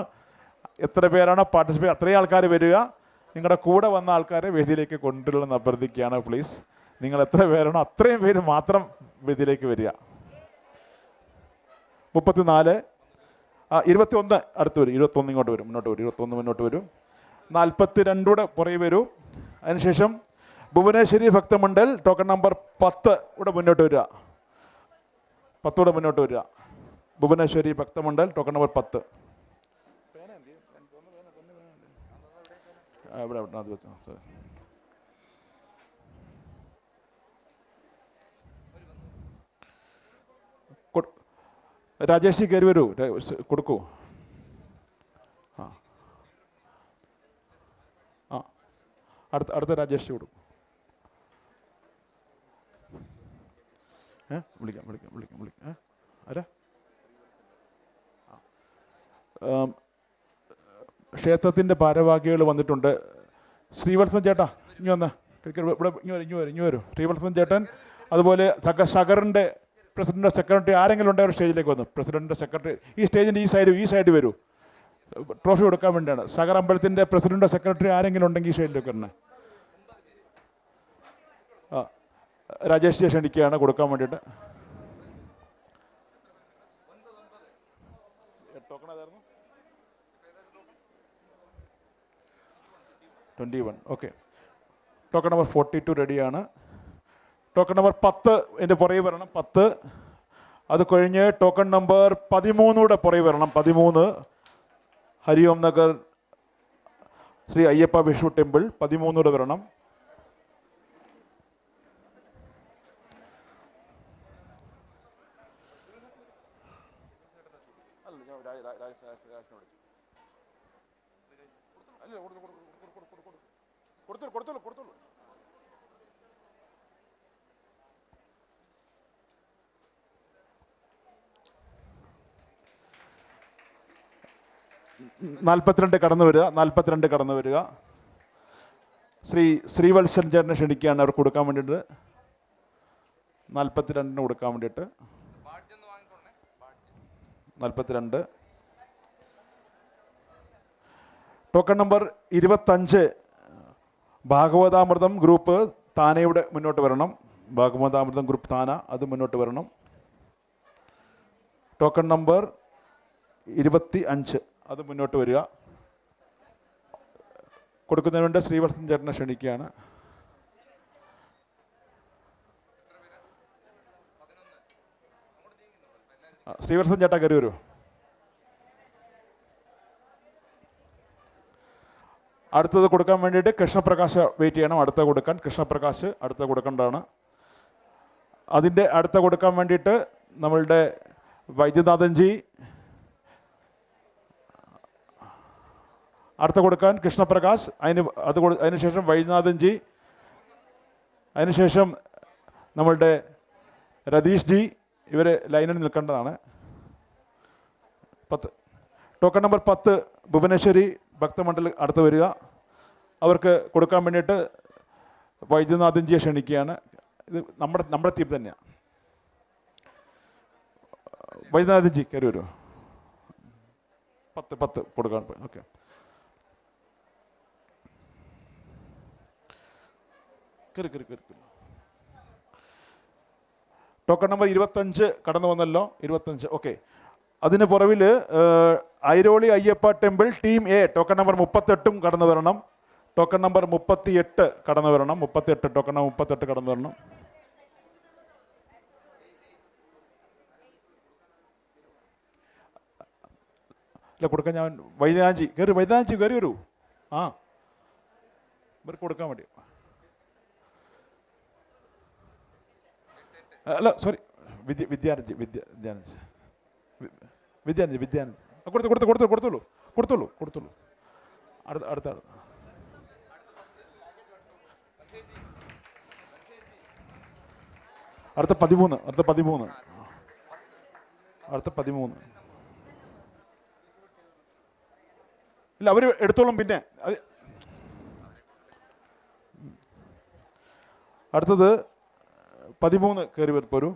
എത്ര പേരാണോ പാർട്ടിസിപ്പേറ്റ് അത്രയും ആൾക്കാർ വരിക. നിങ്ങളുടെ കൂടെ വന്ന ആൾക്കാരെ വേദിയിലേക്ക് കൊണ്ടുവരണമെന്ന് അഭ്യർത്ഥിക്കുകയാണ്. പ്ലീസ്, നിങ്ങൾ എത്ര പേരാണോ അത്രയും പേര് മാത്രം വേദിയിലേക്ക് വരിക. 34 21 അടുത്ത് വരും. 21 ഇങ്ങോട്ട് വരും, മുന്നോട്ട് വരും. 21 മുന്നോട്ട് വരും. 42 പുറകെ വരൂ. അതിനുശേഷം ഭുവനേശ്വരി ഭക്തമണ്ഡൽ ടോക്കൺ നമ്പർ 10 കൂടെ മുന്നോട്ട് വരിക. 10 കൂടെ മുന്നോട്ട് വരിക. Bhuvaneshwari Bhaktamandal token number 10. രാജേഷ് കയറി വരൂ. കൊടുക്കൂ. അടുത്ത രാജേഷ് കൊടുക്കും. വിളിക്കാം. ആരാ? ക്ഷേത്രത്തിൻ്റെ ഭാരവാഹികൾ വന്നിട്ടുണ്ട്. ശ്രീവത്സൻ ചേട്ടാ ഇനി വന്ന് ഇവിടെ ഇഞ്ഞു വരൂ. ശ്രീവത്സൻ ചേട്ടൻ, അതുപോലെ സഗറിൻ്റെ പ്രസിഡന്റ് സെക്രട്ടറി ആരെങ്കിലും ഉണ്ടെങ്കിൽ സ്റ്റേജിലേക്ക് വന്നു. പ്രസിഡന്റ് സെക്രട്ടറി ഈ സ്റ്റേജിൻ്റെ ഈ സൈഡ് വരൂ. ട്രോഫി കൊടുക്കാൻ വേണ്ടിയാണ്. സഗർ അമ്പലത്തിൻ്റെ പ്രസിഡന്റ് സെക്രട്ടറി ആരെങ്കിലും ഉണ്ടെങ്കിൽ ഈ സ്റ്റേജിലേക്ക് വരണേ. രാജേഷ് ക്ഷണിക്കുകയാണ് കൊടുക്കാൻ വേണ്ടിയിട്ട്. ടോക്കൺ ഏതായിരുന്നു? 21. ഓക്കെ. ടോക്കൺ നമ്പർ 42 റെഡിയാണ്. ടോക്കൺ നമ്പർ 10 എൻ്റെ പുറകെ വരണം. 10. അത് കഴിഞ്ഞ് ടോക്കൺ നമ്പർ 13 കൂടെ പുറകെ വരണം. 13 ഹരിഓം നഗർ ശ്രീ അയ്യപ്പ വിഷു ടെമ്പിൾ 13 വരണം. നാൽപ്പത്തിരണ്ട് കടന്നു വരിക. ശ്രീവത്സൻ ചേട്ടനെ ക്ഷണിക്കുകയാണ് അവർക്ക് കൊടുക്കാൻ വേണ്ടിയിട്ട്. 42 കൊടുക്കാൻ വേണ്ടിയിട്ട്. 42. ടോക്കൺ നമ്പർ 25 ഭാഗവതാമൃതം ഗ്രൂപ്പ് താനയുടെ മുന്നോട്ട് വരണം. ഭാഗവതാമൃതം ഗ്രൂപ്പ് താന അത് മുന്നോട്ട് വരണം. ടോക്കൺ നമ്പർ 25 അത് മുന്നോട്ട് വരിക. കൊടുക്കുന്നതിന് വേണ്ടി ശ്രീവത്സൻ ചേട്ടനെ ക്ഷണിക്കുകയാണ്. ശ്രീവത്സൻ ചേട്ടാ കയറി വരൂ. അടുത്തത് കൊടുക്കാൻ വേണ്ടിയിട്ട് കൃഷ്ണപ്രകാശ് വെയിറ്റ് ചെയ്യണം. അടുത്ത കൊടുക്കാൻ കൃഷ്ണപ്രകാശ് അടുത്ത കൊടുക്കേണ്ടതാണ്. അതിൻ്റെ അടുത്ത കൊടുക്കാൻ വേണ്ടിയിട്ട് നമ്മളുടെ വൈദ്യനാഥൻജി, അടുത്ത കൊടുക്കാൻ കൃഷ്ണപ്രകാശ്, അതിനുശേഷം വൈദ്യനാഥൻജി, അതിനുശേഷം നമ്മളുടെ രതീഷ് ജി. ഇവർ ലൈനിൽ നിൽക്കേണ്ടതാണ്. 10 ടോക്കൺ നമ്പർ 10 ഭുവനേശ്വരി ഭക്തമണ്ഡൽ അടുത്ത് വരിക. അവർക്ക് കൊടുക്കാൻ വേണ്ടിയിട്ട് വൈദ്യനാഥൻജിയെ ക്ഷണിക്കുകയാണ്. ഇത് നമ്മുടെ ടീം തന്നെയാണ്. വൈദ്യനാഥൻജി കയറി വരുമോ? 10 കൊടുക്കാൻ. ഓക്കെ. കയറി. ടോക്കൺ നമ്പർ 25 കടന്നു വന്നല്ലോ. 25. ഓക്കെ. അതിന് പുറവിൽ Airoli Ayyappa temple team A token number 38 കടന്നു വരണം. ടോക്കൺ നമ്പർ 38 കടന്നു വരണം. 38 ടോക്കൺ നമ്പർ 38 കടന്നു വരണം. അല്ല കൊടുക്കാൻ ഞാൻ വൈദ്യനാഥൻജി കയറി വരൂ. ആ ഇവർക്ക് കൊടുക്കാൻ വേണ്ടി. അല്ല സോറി, വിദ്യാനന്ദി കൊടുത്തോളൂ. അടുത്ത അടുത്ത 13. ഇല്ല അവർ എടുത്തോളും. പിന്നെ അടുത്തത് 13 കയറിപ്പോരൂ.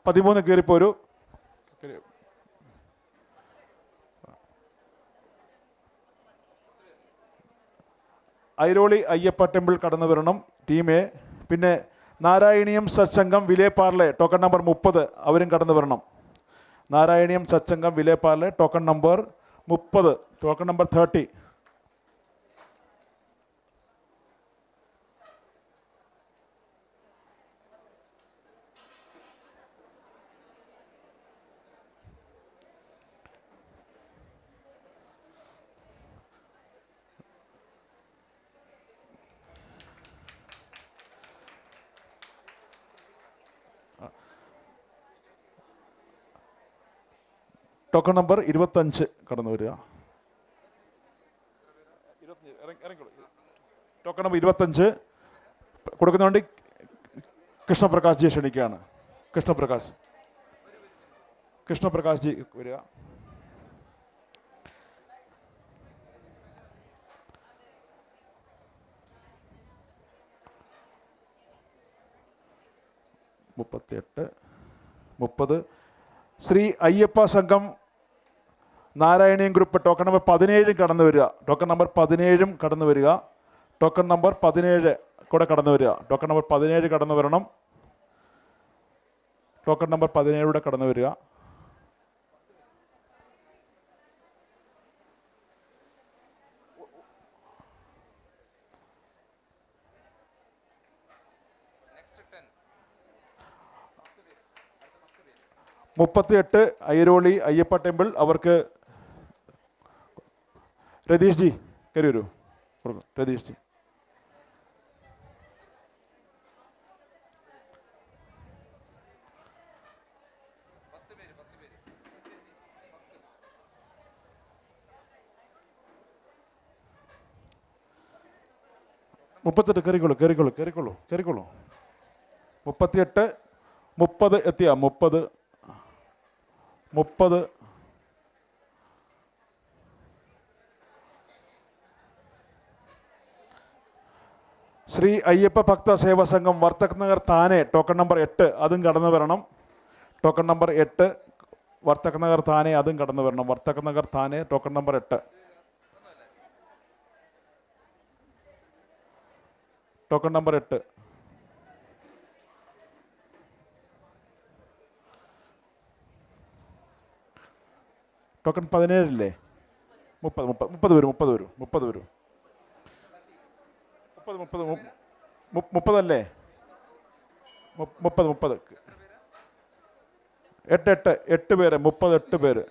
13 കയറിപ്പോരൂ. ഐരോളി അയ്യപ്പ ടെമ്പിൾ കടന്നു വരണം ടീം എ. പിന്നെ നാരായണീയം സത്സംഗം വിലേപ്പാർലെ ടോക്കൺ നമ്പർ 30 അവരും കടന്നു വരണം. Narayaneeyam Satsangam Vile Parle token number 30. Token number 30. Token number 25 കടന്നു വരിക. ടോക്കൺ നമ്പർ 25 കൊടുക്കുന്ന വേണ്ടി കൃഷ്ണപ്രകാശ് ജി ക്ഷണിക്കുകയാണ്. കൃഷ്ണപ്രകാശ് ജി വരിക. മുപ്പത് ശ്രീ അയ്യപ്പ സംഘം നാരായണീയം ഗ്രൂപ്പ് ടോക്കൺ നമ്പർ 17 കടന്നു വരിക. ടോക്കൺ നമ്പർ 17 കടന്നു വരിക. ടോക്കൺ നമ്പർ 17 കൂടെ കടന്നു വരിക. ടോക്കൺ നമ്പർ 17 കടന്നു വരണം. ടോക്കൺ നമ്പർ 17 കൂടെ കടന്നു വരിക. മുപ്പത്തിയെട്ട് ഐരോളി അയ്യപ്പ ടെമ്പിൾ അവർക്ക് രതീഷ് ജി കയറി വരൂ. രതീഷ് ജി. മുപ്പത്തെട്ട് കയറിക്കോളൂ കയറിക്കോളൂ കയറിക്കോളൂ കയറിക്കോളൂ. 38 30 എത്തിയ 30 ശ്രീ അയ്യപ്പ ഭക്ത സേവാ സംഘം വർത്തക് നഗർ താനെ ടോക്കൺ നമ്പർ 8 അതും കടന്നു വരണം. ടോക്കൺ നമ്പർ 8 വർത്തക് നഗർ താനെ അതും കടന്നു വരണം. Vartak Nagar Thane token number 8. Token number 8. Token 17 ഇല്ലേ? 30 വരും 30 അല്ലേ? 30 8 പേര് 38 പേര്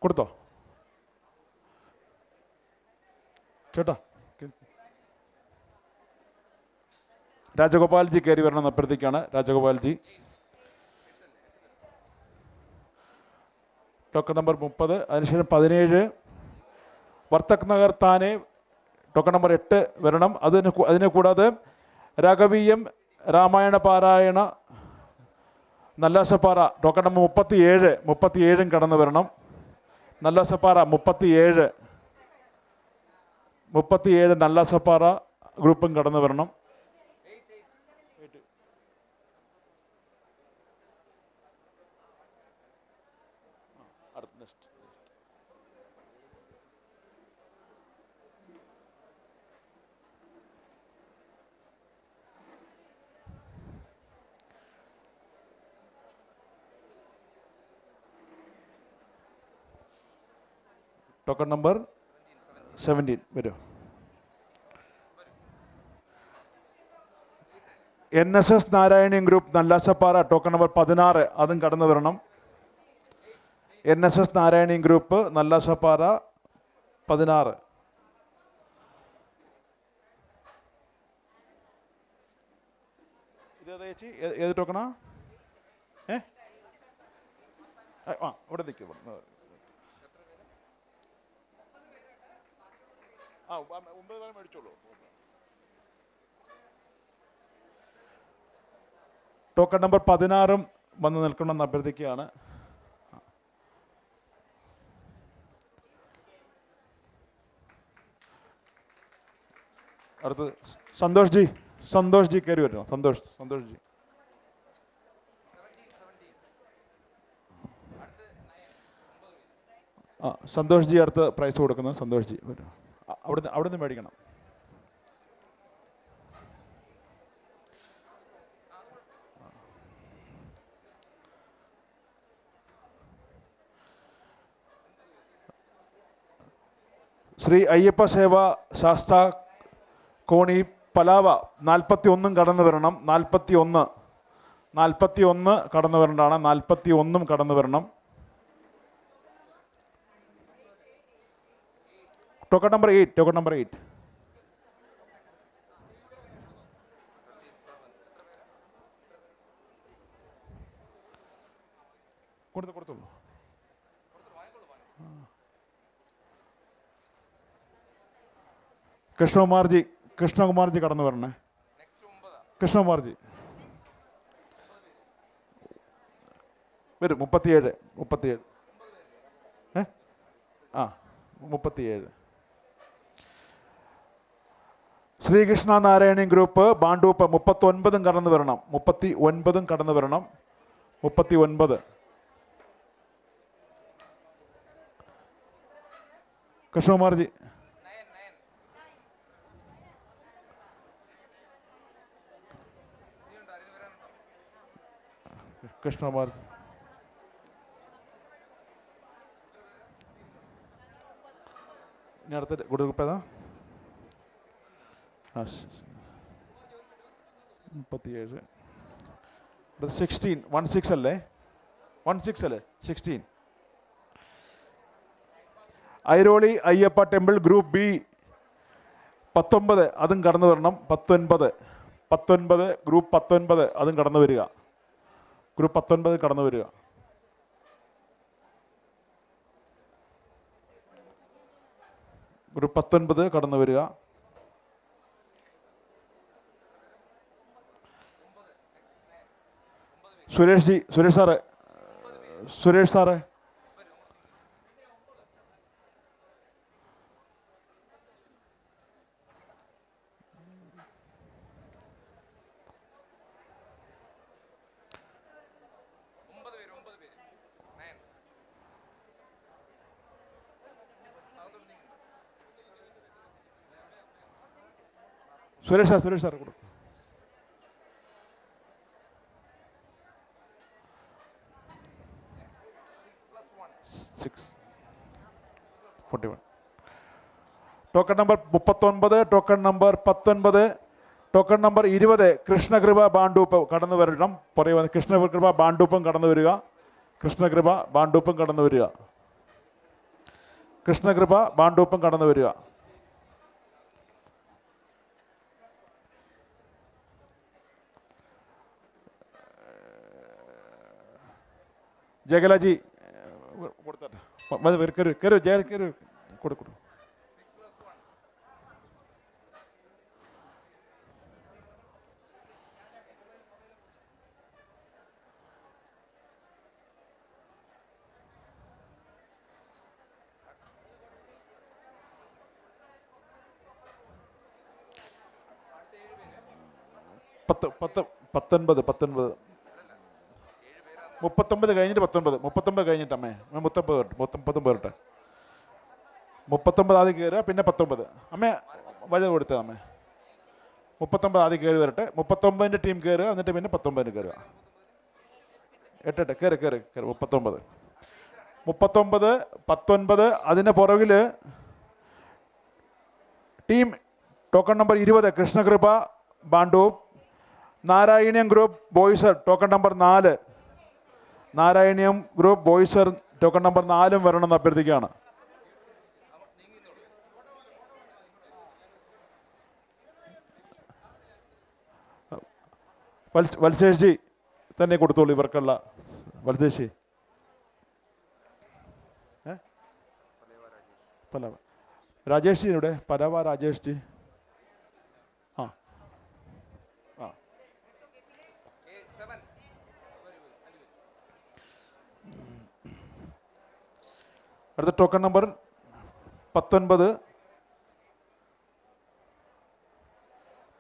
കൊടുത്തോ ചേട്ടാ. രാജഗോപാൽജി കയറി വരണം അഭ്യർത്ഥിക്കാണ്. രാജഗോപാൽജി ടോക്കൺ നമ്പർ 30. അതിനുശേഷം 17 വർത്തക് നഗർ താനെ ടോക്കൺ നമ്പർ 8 വരണം. അതിനെ കൂടാതെ രാഘവീയം രാമായണ പാരായണ നല്ലാസപ്പാറ ടോക്കൺ നമ്പർ 37 കടന്നു വരണം. നല്ലാസപ്പാറ 37 നല്ലാസപ്പാറ ഗ്രൂപ്പും കടന്നു വരണം. ടോക്കൺ നമ്പർ 17 വരും. NSS Narayaneeyam group Nallasopara token number 16 അതും കടന്നു വരണം. NSS Narayaneeyam group Nallasopara 16. ഇതേതാ ചേച്ചി? ഏത് ടോക്കണാ? ഇവിടെ നിൽക്കും. 9 മേടിച്ചോളൂ. ടോക്കൺ നമ്പർ 16 വന്ന് നിൽക്കണമെന്ന് അഭ്യർത്ഥിക്കുകയാണ്. അടുത്ത് സന്തോഷ് ജി കയറി വരണം. സന്തോഷ് ജി. സന്തോഷ് ജി അടുത്ത് പ്രൈസ് കൊടുക്കുന്നത്. സന്തോഷ് ജി വരും. അവിടുന്ന് മേടിക്കണം. ശ്രീ അയ്യപ്പ സേവ ശാസ്ത കോണി പലാവ 41 കടന്നു വരണം. 41 കടന്നു വരേണ്ടതാണ്. 41 കടന്നു വരണം. ടോക്കൺ നമ്പർ 8 കൊടുത്തോളൂ. കൃഷ്ണകുമാർജി കടന്നു വരണേ. കൃഷ്ണകുമാർജി വരും. 37 37. ശ്രീകൃഷ്ണ നാരായണീയം ഗ്രൂപ്പ് ബാണ്ടൂപ്പ് 39 കടന്നു വരണം. 39 കടന്നു വരണം. 39. കൃഷ്ണകുമാർജി കൃഷ്ണകുമാർജി ഇനി അടുത്ത ഗ്രൂപ്പ് ഏതാ? 37. 16 അല്ലേ? 16. ഐരോളി അയ്യപ്പ ടെമ്പിൾ ഗ്രൂപ്പ് ബി 19 അതും കടന്നു വരണം. 19 ഗ്രൂപ്പ് 19 അതും കടന്നു വരിക. ഗ്രൂപ്പ് 19 കടന്നു വരിക. ഗ്രൂപ്പ് 19 കടന്നു വരിക. സുരേഷ് സാറേ സുരേഷ് സാർ കൊടുക്കും. 41 token number 39, token number 19, token number 20 Krishnakripa Bhandup കടന്നു വരണം. പറയുക കൃഷ്ണകൃപ ബാണ്ടൂപ്പും കടന്നു വരിക. കൃഷ്ണകൃപ ബാണ്ടൂപ്പും കടന്നു വരിക. കൃഷ്ണകൃപ ബാണ്ടൂപ്പും കടന്നു വരിക. ജയകലാജി കൊടുത്തട്ടെ. കയറി കൊടുക്കും. പത്തൊൻപത് 39 കഴിഞ്ഞിട്ട് 39 കഴിഞ്ഞിട്ട് അമ്മേ 39 വരട്ടെ. 39 ആദ്യം കയറുക, പിന്നെ 19. അമ്മേ വഴി കൊടുത്തത് അമ്മേ. 39 ആദ്യം കയറി വരട്ടെ. 39ൻ്റെ ടീം കയറുക, എന്നിട്ട് പിന്നെ 19 കയറുക. കയറി 39 19 അതിന് പുറകിൽ team token number 20 Krishnakripa Bhandup. Narayaneeyam group Boisar token number 4. Narayaneeyam group Boisar token number 4 വരണമെന്ന് അഭ്യർത്ഥിക്കുകയാണ്. വത്സേഷ്ജി തന്നെ കൊടുത്തോളൂ ഇവർക്കുള്ള. വത്സേഷി രാജേഷ് ജി ഇവിടെ പരവ രാജേഷ് ജി. അടുത്ത token number 19,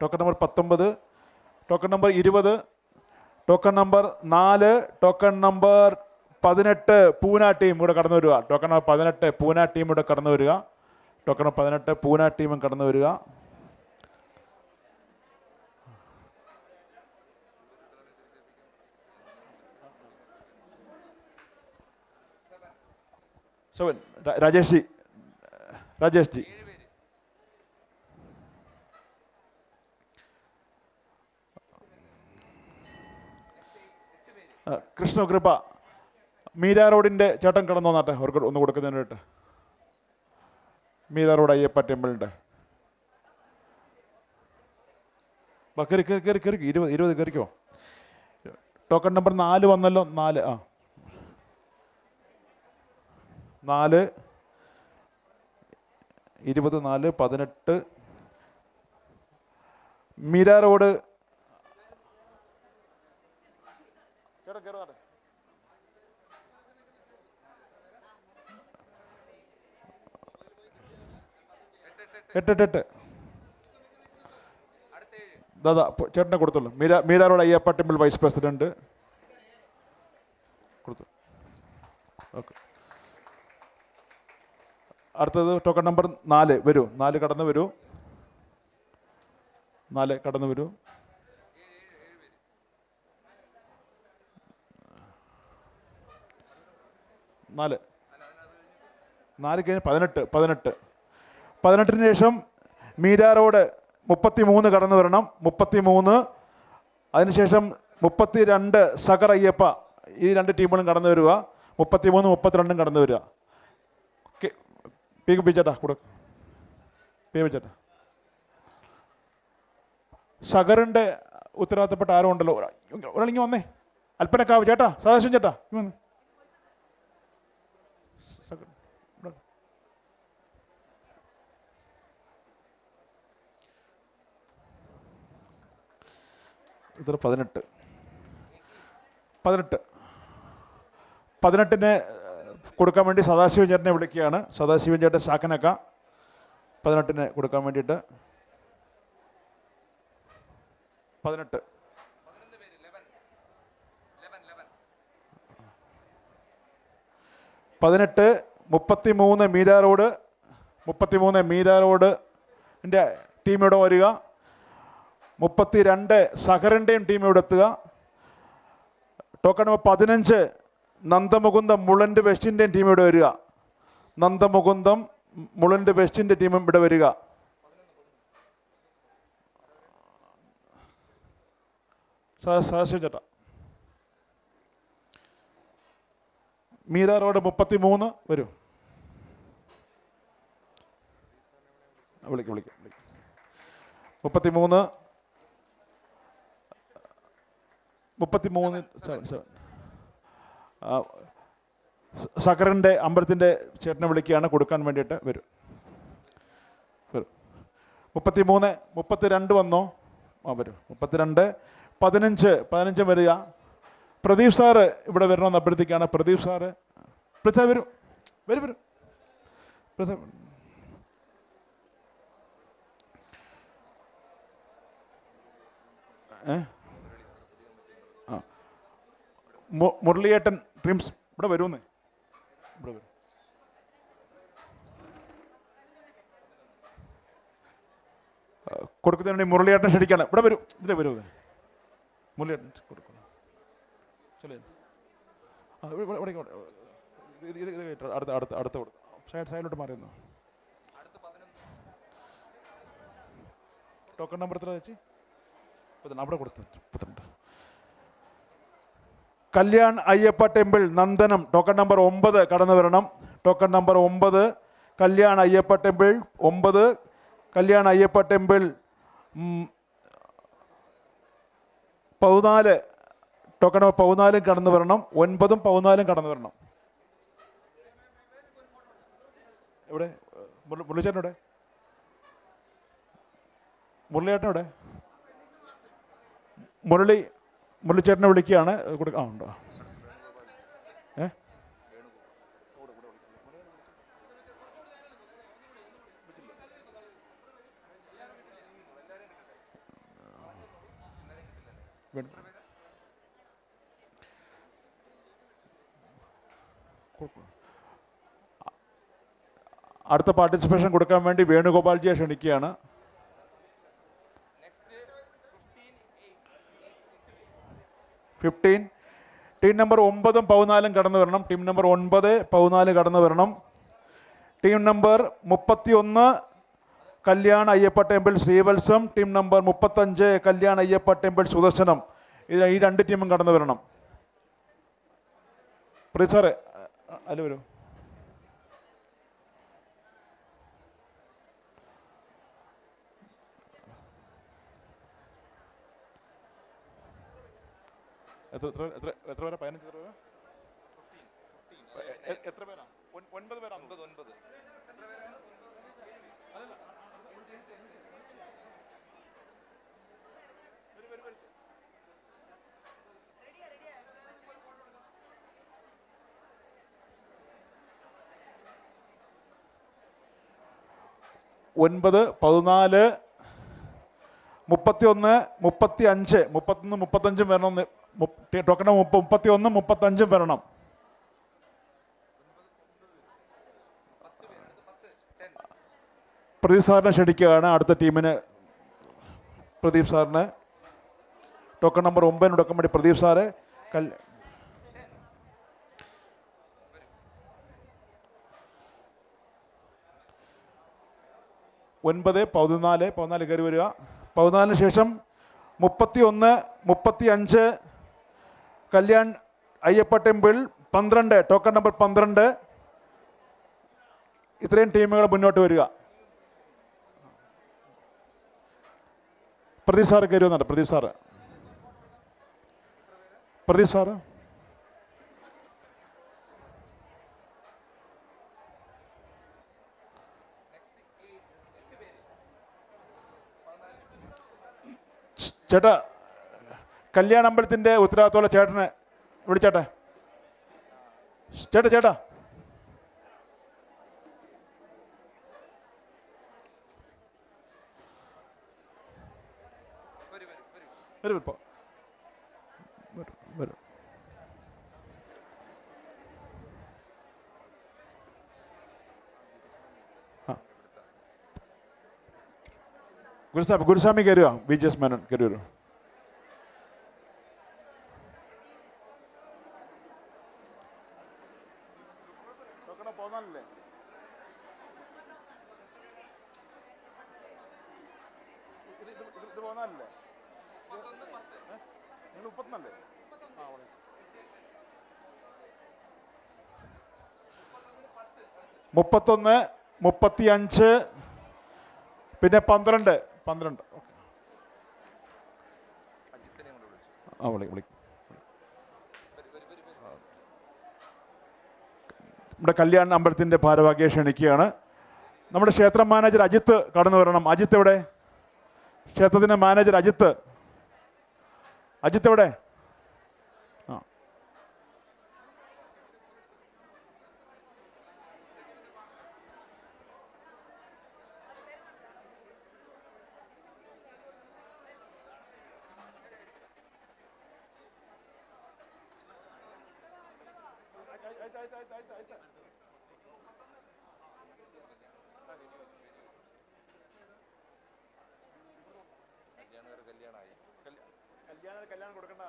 token number 19, token number 20, token number 4, token number 18 Pune team ഇവിടെ കടന്നു വരിക. ടോക്കൺ നമ്പർ 18 പൂന ടീം ഇവിടെ കടന്നു വരിക. ടോക്കൺ നമ്പർ 18 പൂന ടീമും കടന്നു വരിക. രാജേഷ് ജി കൃഷ്ണകൃപ മീരാ റോഡിൻ്റെ ചേട്ടൻ കടന്നു വന്നാട്ടെ. അവർക്ക് ഒന്ന് കൊടുക്കുന്നതിനായിട്ട്. മീരാ റോഡ് അയ്യപ്പ ടെമ്പിളിൻ്റെ കയറി 20 കയറിക്കോ. ടോക്കൺ നമ്പർ 4 വന്നല്ലോ. 4 4 20 4 18 മീരാ റോഡ് എട്ട് ദാദാ ചേട്ടനെ കൊടുത്തുള്ളൂ. Meera road Ayyappa temple vice president കൊടുത്തു. ഓക്കെ. അടുത്തത് ടോക്കൺ നമ്പർ 4 വരൂ. 4 കടന്നു വരൂ. 4 കടന്നു വരൂ. നാല് കഴിഞ്ഞ് 18 ശേഷം മീരാ റോഡ് 33 കടന്നു വരണം. 33 അതിനുശേഷം 32 സഗർ അയ്യപ്പ. ഈ 2 ടീമുകളും കടന്നു വരിക. 33 32 കടന്നു വരിക. പി ചേട്ടാ കൊടുക്ക. പി ചേട്ടാ, സഗറിൻ്റെ ഉത്തരവാദിത്തപ്പെട്ട ആരോ ഉണ്ടല്ലോ, ഒരാളിങ്ങി വന്നേ. അല്പനക്കാവ് ചേട്ടാ, സദാശിവൻ ചേട്ടാ വന്ന്. ഇത്ര 18 കൊടുക്കാൻ വേണ്ടി സദാശിവൻ ചേട്ടനെ വിളിക്കുകയാണ്. സദാശിവൻ ചേട്ടൻ ശാഖനക്ക 18 കൊടുക്കാൻ വേണ്ടിയിട്ട്. 18 33 മീരാ റോഡിൻ്റെ ടീം ഇവിടെ വരിക. 32 സഹറിൻ്റെയും ടീം ഇവിടെ എത്തുക. ടോക്കൺ നമ്പർ 15 നന്ദമുകുന്ദം മുളൻ്റെ വെസ്റ്റിൻ്റെയും ടീം ഇവിടെ വരിക. നന്ദമുകുന്ദം മുളൻ്റെ വെസ്റ്റിൻ്റെ ടീമും ഇവിടെ വരിക. സദാശിവ ചേട്ടാ, മീരാ റോഡ് 33 വരും. വിളിക്കും 33 സക്കറിൻ്റെ അമ്പലത്തിൻ്റെ ചേട്ടനെ വിളിക്കുകയാണ്, കൊടുക്കാൻ വേണ്ടിയിട്ട് വരും. 32 വന്നോ? വരും. 32 15 വരിക. പ്രദീപ് സാറ് ഇവിടെ വരണമെന്ന് അഭ്യർത്ഥിക്കുകയാണ്. പ്രദീപ് സാറ് വരും. മുരളിയേട്ടൻ ഡ്രീംസ് ഇവിടെ വരുമെന്ന്. ഇവിടെ വരും. കൊടുക്കുന്നതിന് വേണ്ടി മുരളിയേട്ടൻ ക്ഷണിക്കാണ്. ഇവിടെ വരും. ഇതിലെ വരും. മുരളിയേട്ടൻ കൊടുക്കണം. അടുത്ത കൊടുക്കും. സൈഡിലോട്ട് മാറിയെന്നോ. ടോക്കൺ നമ്പർ എത്ര വെച്ച് അവിടെ കൊടുത്ത് 32. Kalyan Ayyappa temple Nandanam token number 9 കടന്നു വരണം. Token number 9 Kalyan Ayyappa temple 9 Kalyan Ayyappa temple 14 token number 14 കടന്നു വരണം. 9ഉം 14ഉം കടന്നു വരണം. എവിടെ മുരളിച്ചേട്ടനോടെ? മുരളിയേട്ടനോടെ? മുരളിച്ചേട്ടനെ വിളിക്കുകയാണ്. ഉണ്ടോ? അടുത്ത പാർട്ടിസിപ്പേഷൻ കൊടുക്കാൻ വേണ്ടി വേണുഗോപാൽജിയെ ക്ഷണിക്കുകയാണ്. 15 ടീം നമ്പർ 9ഉം 14ഉം കടന്നു വരണം. ടീം നമ്പർ 9 14 കടന്നു വരണം. Team number 31 Kalyan Ayyappa temple Sreevalsam. Team number 35 Kalyan Ayyappa temple Sudarshanam. ഈ 2 ടീമും കടന്നു വരണം. പ്രീ സാറേ അതിൽ വരും. എത്ര പേരാ? 15 പേരാ? എത്ര പേരാ? 9 പേരാ? 9. ഒൻപത് 14 31 35 31 35 വരണം. ടോക്കൺ 31 35 വരണം. പ്രദീപ് സാറിനെ ക്ഷണിക്കുകയാണ്. അടുത്ത ടീമിന് പ്രദീപ് സാറിന് ടോക്കൺ നമ്പർ 9 കൊടുക്കാൻ വേണ്ടി പ്രദീപ് സാറ് 9 14 കയറി വരിക. 14 ശേഷം 31 35 Kalyan Ayyappa temple 12 token number 12 ഇത്രയും ടീമുകൾ മുന്നോട്ട് വരിക. പ്രദീപ് സാറ് കയറി വന്നുണ്ട്. പ്രദീപ് സാറ് ചേട്ടാ, കല്യാണ അമ്പലത്തിൻ്റെ ഉത്തരവാദിത്തമുള്ള ചേട്ടനെ വിളിച്ചേട്ടെ. ചേട്ടാ വരും ഇപ്പോൾ വരും. ഗുരുസ്വാമി കയറുക. VGS മേനോൻ കയറി വരും. മുപ്പത്തൊന്ന്, 35, പിന്നെ 12. നമ്മുടെ കല്യാണ അമ്പലത്തിൻ്റെ ഭാരവാഹിയെ ക്ഷണിക്കുകയാണ്. നമ്മുടെ ക്ഷേത്ര മാനേജർ അജിത്ത് കടന്നു വരണം. അജിത്ത് എവിടെ? ക്ഷേത്രത്തിൻ്റെ മാനേജർ അജിത്ത് എവിടെ? കല്യാണം കൊടുക്കണ്ട.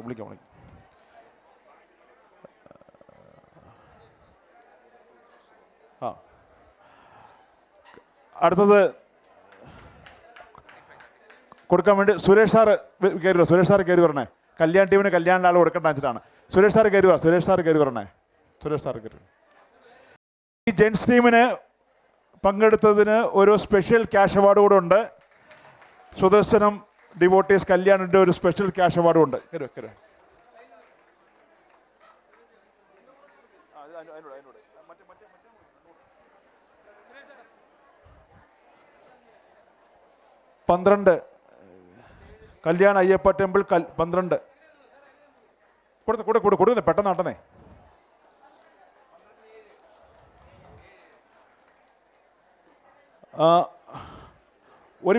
വിളിക്കാം. അടുത്തത് കൊടുക്കാൻ വേണ്ടി സുരേഷ് സാറ് കയറി വരണേ. കല്യാൺ ടീമിന് കല്യാണ ആൾ കൊടുക്കേണ്ട വെച്ചിട്ടാണ്. സുരേഷ് സാറ് കയറി വരണേ. ഈ ജെൻസ് ടീമിന് പങ്കെടുത്തതിന് ഒരു സ്പെഷ്യൽ ക്യാഷ് അവാർഡ് കൂടെ ഉണ്ട്. സുദർശനം ഡിവോട്ടീസ് കല്യാണിൻ്റെ ഒരു സ്പെഷ്യൽ ക്യാഷ് അവാർഡും ഉണ്ട്. കയറി 12 കല്യാൺ അയ്യപ്പ ടെമ്പിൾ 12 കൊടുക്കുന്നേ. പെട്ടെന്ന് നടന്നേ. ഒരു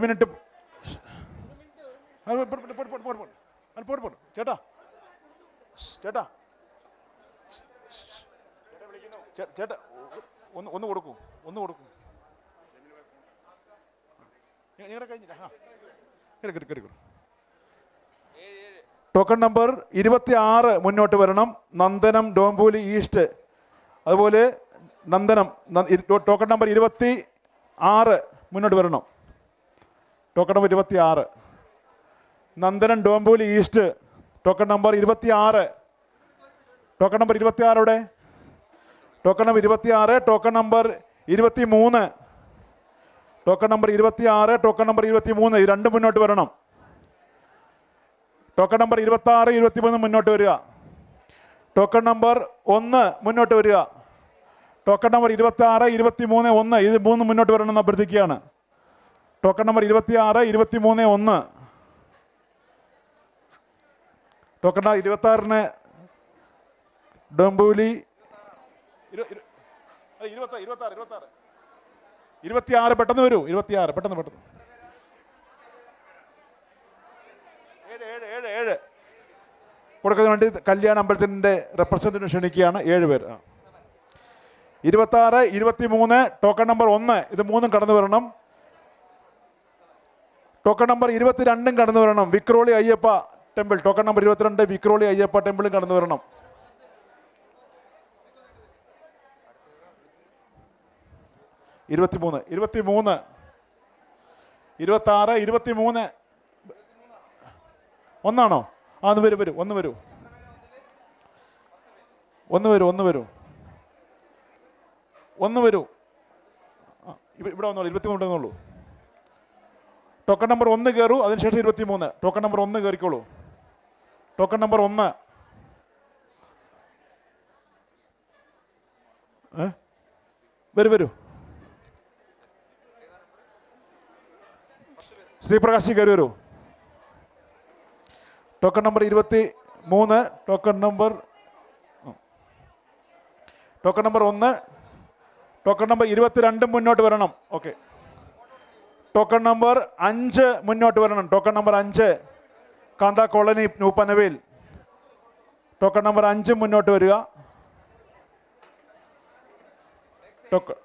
മിനിറ്റ് ചേട്ടാ ഒന്ന് കൊടുക്കൂ. നിങ്ങളുടെ കഴിഞ്ഞില്ല. ടോക്കൺ നമ്പർ 26 മുന്നോട്ട് വരണം. നന്ദനം ഡോംബൂലി ഈസ്റ്റ്. അതുപോലെ നന്ദനം ടോക്കൺ നമ്പർ 26 മുന്നോട്ട് വരണം. Token number 26 Nandanam Dombivli east. Token number 26 token number 26 അവിടെ. Token number 26 token number 23 token number 26 token number 23 ഈ രണ്ടും മുന്നോട്ട് വരണം. ടോക്കൺ നമ്പർ 26 23 മുന്നോട്ട് വരിക. ടോക്കൺ നമ്പർ 1 മുന്നോട്ട് വരിക. ടോക്കൺ നമ്പർ 26 23 1 ഇത് 3 മുന്നോട്ട് വരണമെന്ന് അഭ്യർത്ഥിക്കുകയാണ്. Token number 26 23 1. ടോക്കൺ 26 ഡോംബൂലി 26 പെട്ടെന്ന് വരൂ. 26 പെട്ടെന്ന് 7 കൊടുക്കുന്നതിന് വേണ്ടി കല്യാണ അമ്പലത്തിൻ്റെ റെപ്രസെൻറ്റേറ്റീവ് ക്ഷണിക്കുകയാണ്. 7 പേര്. 26 23 ടോക്കൺ നമ്പർ 1 ഇത് 3 കടന്നു വരണം. ടോക്കൺ നമ്പർ 22 കടന്നു വരണം. Vikhroli Ayyappa temple. Token number 22 Vikhroli Ayyappa ടെമ്പിളും കടന്നു വരണം. 23, 23, 26, 23. ഒന്നാണോ? ആ, ഒന്ന് വരൂ, ഒന്ന് വരൂ, ഒന്ന് വരൂ. ഇവിടെ വന്നോളൂ, 23 വന്നോളൂ. ടോക്കൺ നമ്പർ 1 കയറൂ, അതിനുശേഷം 23. ടോക്കൺ നമ്പർ 1 കയറിക്കോളൂ. Token number 1. വരൂ. ശ്രീപ്രകാശി കയറി വരൂ. Token number 23. Token number 1. Token number 22 മുന്നോട്ട് വരണം. ഓക്കെ. ടോക്കൺ നമ്പർ 5 മുന്നോട്ട് വരണം. ടോക്കൺ നമ്പർ 5 കാന്ത കോളനി നൂപ്പനവേൽ. ടോക്കൺ നമ്പർ 5 മുന്നോട്ട് വരിക. ടോക്കൺ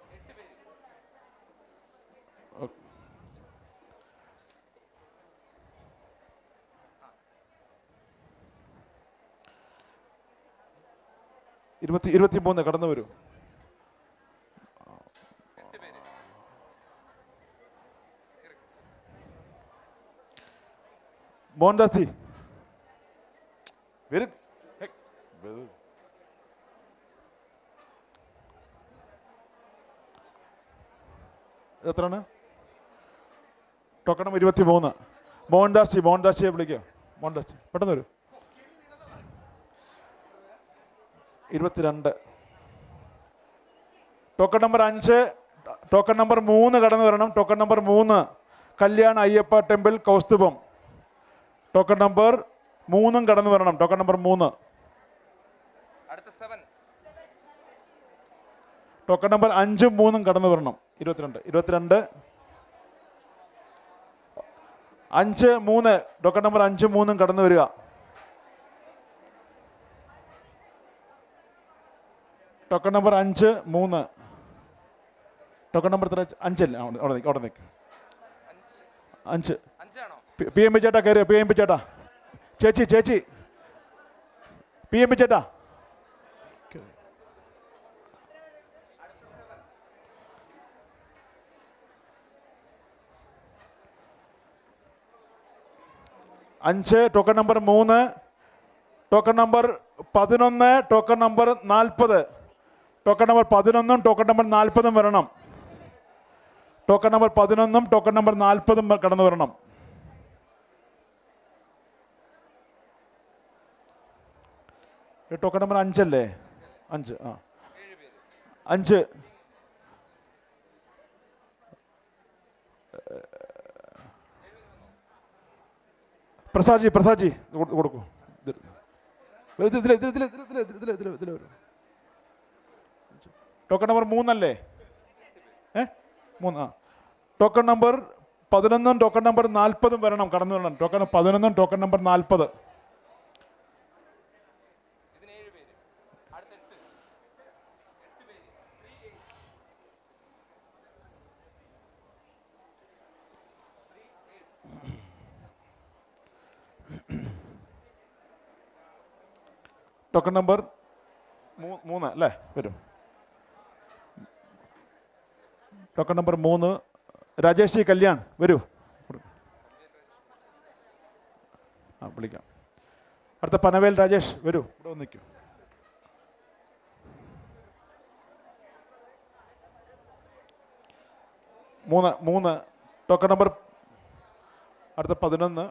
23 കടന്നു വരൂ. മോഹൻദാസി വരൂ. എത്രയാണ്? Token number 23. മോഹൻദാസിയെ വിളിക്കാം. മോഹൻദാസി പെട്ടെന്ന് വരൂ. 22. Token number 5. ടോക്കൺ നമ്പർ 3 കടന്നു വരണം. Token number 3 Kalyan Ayyappa temple Kaustubham. Token number 3 കടന്നു വരണം. Token number 3. ടോക്കൺ നമ്പർ 5ഉം 3ഉം കടന്നു വരണം. 22. 5, 3. ടോക്കൺ നമ്പർ 5ഉം 3ഉം കടന്നു വരിക. Token number 5, 3. ടോക്കൺ നമ്പർ 5 അല്ലേ? അവിടെ നിൽക്കും. 5. PMP ചേട്ടാ കയറിയോ? PMP ചേട്ടാ. ചേച്ചി PMP ചേട്ടാ. അഞ്ച്. Token number 3. Token number 11. Token number 40. Token number 11ഉം ടോക്കൺ നമ്പർ 40ഉം വരണം. ടോക്കൺ നമ്പർ 11ഉം ടോക്കൺ നമ്പർ 40ഉം കടന്നു വരണം. ടോക്കൺ നമ്പർ 5 അല്ലേ? 5. 5. പ്രസാദ് ജി കൊടുക്കൂ. ഇതിൽ ടോക്കൺ നമ്പർ 3 അല്ലേ? 3. ടോക്കൺ നമ്പർ 11ഉം ടോക്കൺ നമ്പർ 40ഉം വരണം, കടന്നു വരണം. ടോക്കൺ 11ഉം ടോക്കൺ നമ്പർ 40. ടോക്കൺ നമ്പർ 3 അല്ലേ? വരും. ടോക്കൺ നമ്പർ 3 രാജേഷ് ജി കല്യാൺ വരൂ. വിളിക്കാം. അടുത്ത പനവേൽ രാജേഷ് വരൂ. ഇവിടെ നിൽക്കൂ. മൂന്ന്. ടോക്കൺ നമ്പർ അടുത്ത 11.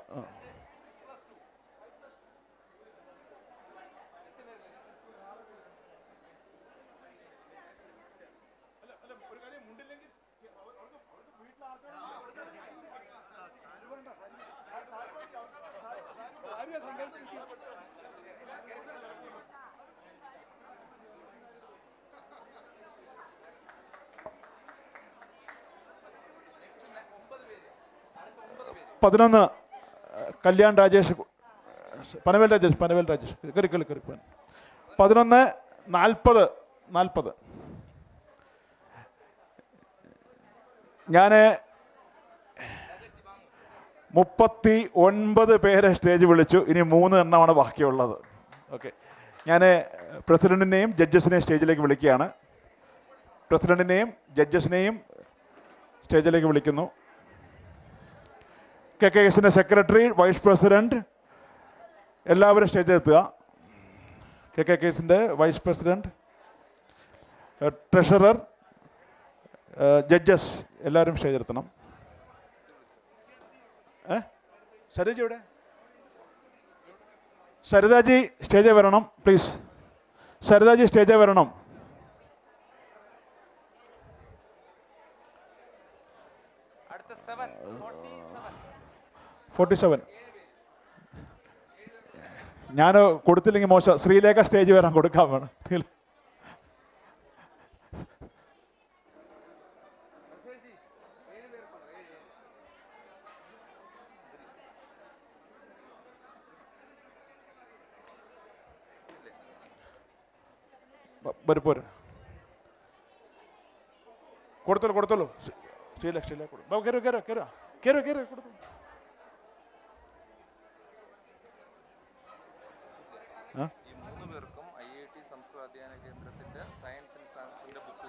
പതിനൊന്ന് കല്യാൺ രാജേഷ് പനവേൽ രാജേഷ് കയറി 11 40. ഞാൻ 39 പേരെ സ്റ്റേജ് വിളിച്ചു. ഇനി 3 എണ്ണമാണ് ബാക്കിയുള്ളത്. ഓക്കെ, ഞാൻ പ്രസിഡന്റിനെയും ജഡ്ജസിനെയും സ്റ്റേജിലേക്ക് വിളിക്കുകയാണ്. പ്രസിഡന്റിനെയും ജഡ്ജസിനെയും സ്റ്റേജിലേക്ക് വിളിക്കുന്നു. KKSൻ്റെ സെക്രട്ടറി, വൈസ് പ്രസിഡന്റ്, എല്ലാവരും സ്റ്റേജിലെത്തുക. KKSൻ്റെ വൈസ് പ്രസിഡന്റ്, ട്രഷറർ, ജഡ്ജസ് എല്ലാവരും സ്റ്റേജിലെത്തണം. സരിതജി ഇവിടെ? സരിതാജി സ്റ്റേജിൽ വരണം പ്ലീസ്. സരിതാജി സ്റ്റേജിൽ വരണം. അടുത്ത 47. ഞാൻ കൊടുത്തില്ലെങ്കിൽ മോശം. ശ്രീലേഖ സ്റ്റേജ് വരാൻ കൊടുക്കാൻ വേണം. പോര് കൊടുത്തോളൂ. ശ്രീലേഖ കയറോ കൊടുത്തു. ഈ 3 പേർക്കും IIT സംസ്കൃത അധ്യയന കേന്ദ്രത്തിന്റെ സയൻസ് ആൻഡ് സാൻസ്ക്രിറ്റിന്റെ book.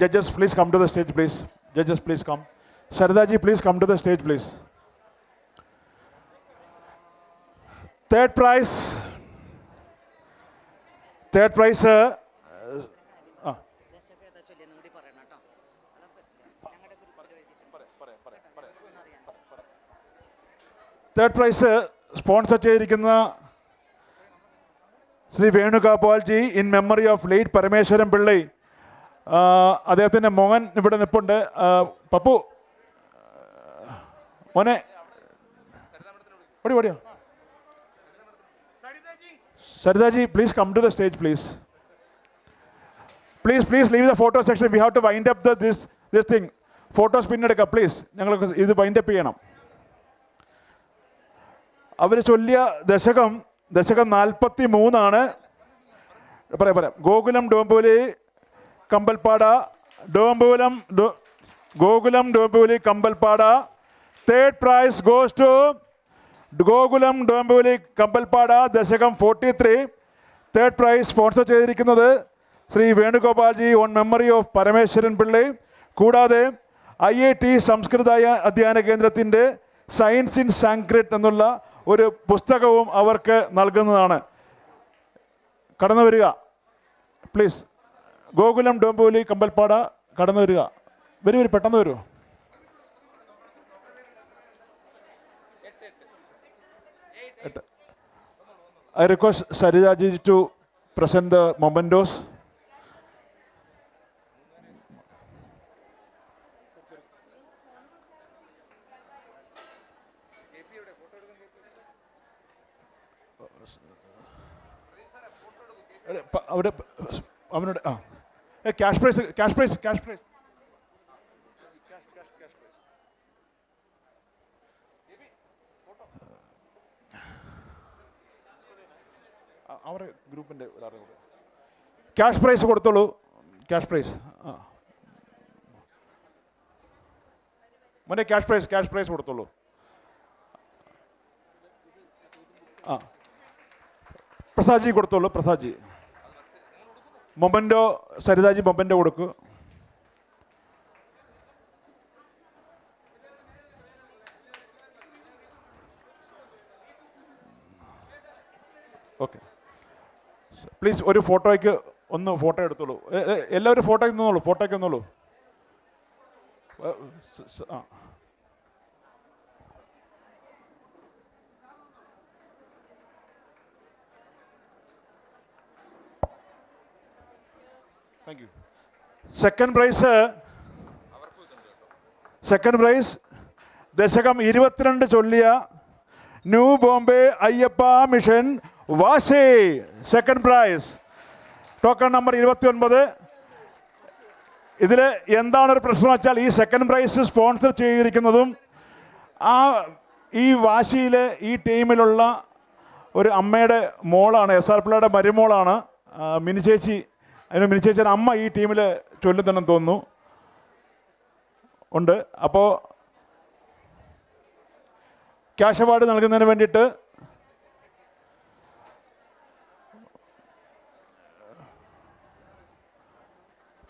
Judges, please come to the stage, please. Judges, please come. Sardaji, please come to the stage, please. Third prize. Third prize sponsor ചെയ്തിരിക്കുന്ന Shri Venugopal ji in memory of late Parameswaran Pillai. അദ്ദേഹത്തിൻ്റെ മോഹൻ ഇവിടെ നിൽപ്പുണ്ട്. പപ്പു മോനെ ഓടിയോ? Sardaji, please come to the stage, please. Please leave the photo section. We have to wind up this thing. Photos പിന്നെടുക്കാം please. ഞങ്ങൾ ഇത് wind up ചെയ്യണം. അവർ ചൊല്ലിയ ദശകം 43 പറയാം. Gokulam Dombivli Kambalpada, Gokulam Dombivli Kambalpada. Third prize goes to Gokulam Dombivli Kambalpada, ദശകം 43. തേർഡ് പ്രൈസ് സ്പോൺസർ ചെയ്തിരിക്കുന്നത് Shri Venugopal ji on memory of Parameswaran Pillai. കൂടാതെ IIT സംസ്കൃത അധ്യയന കേന്ദ്രത്തിൻ്റെ സയൻസ് ഇൻ സാൻസ്ക്രിറ്റ് എന്നുള്ള ഒരു പുസ്തകവും അവർക്ക് നൽകുന്നതാണ്. കടന്നു വരിക പ്ലീസ്. ഗോകുലം ഡോംബോലി കമ്പൽപ്പാട കടന്നു വരിക. വരൂ പെട്ടെന്ന് വരുമോ? I request Saridaji to present the mementos. അവനോട് ക്യാഷ് പ്രൈസ് അവരുടെ ഗ്രൂപ്പിൻ്റെ ക്യാഷ് പ്രൈസ് കൊടുത്തോളൂ. ക്യാഷ് പ്രൈസ് മോനെ ക്യാഷ് പ്രൈസ് കൊടുത്തോളൂ. പ്രസാദ്ജി കൊടുത്തോളൂ. പ്രസാദ്ജി മൊമെൻറ്റോ. സരിതാജി മൊമെൻറ്റോ കൊടുക്കൂ. ഓക്കെ പ്ലീസ് ഒരു ഫോട്ടോയ്ക്ക് ഒന്ന് ഫോട്ടോ എടുത്തോളൂ. എല്ലാവരും ഫോട്ടോയ്ക്ക് നിന്നോളൂ. Thank you. സെക്കൻഡ് പ്രൈസ് ദശകം 22 ചൊല്ലിയ new Bombay Ayyappa mission Vashi. Second prize token number 29. ഇതിൽ എന്താണൊരു പ്രശ്നം വെച്ചാൽ ഈ സെക്കൻഡ് പ്രൈസ് സ്പോൺസർ ചെയ്തിരിക്കുന്നതും ഈ വാശിയിലെ ഈ ടീമിലുള്ള ഒരു അമ്മയുടെ മോളാണ്, SR പിള്ളയുടെ മരുമോളാണ് മിനി ചേച്ചി. മിനി ചേച്ചിയുടെ അമ്മ ഈ ടീമിൽ ചൊല്ലുന്നെന്ന് തോന്നുന്നു ഉണ്ട്. അപ്പോൾ ക്യാഷ് അവാർഡ് നൽകുന്നതിന് വേണ്ടിയിട്ട്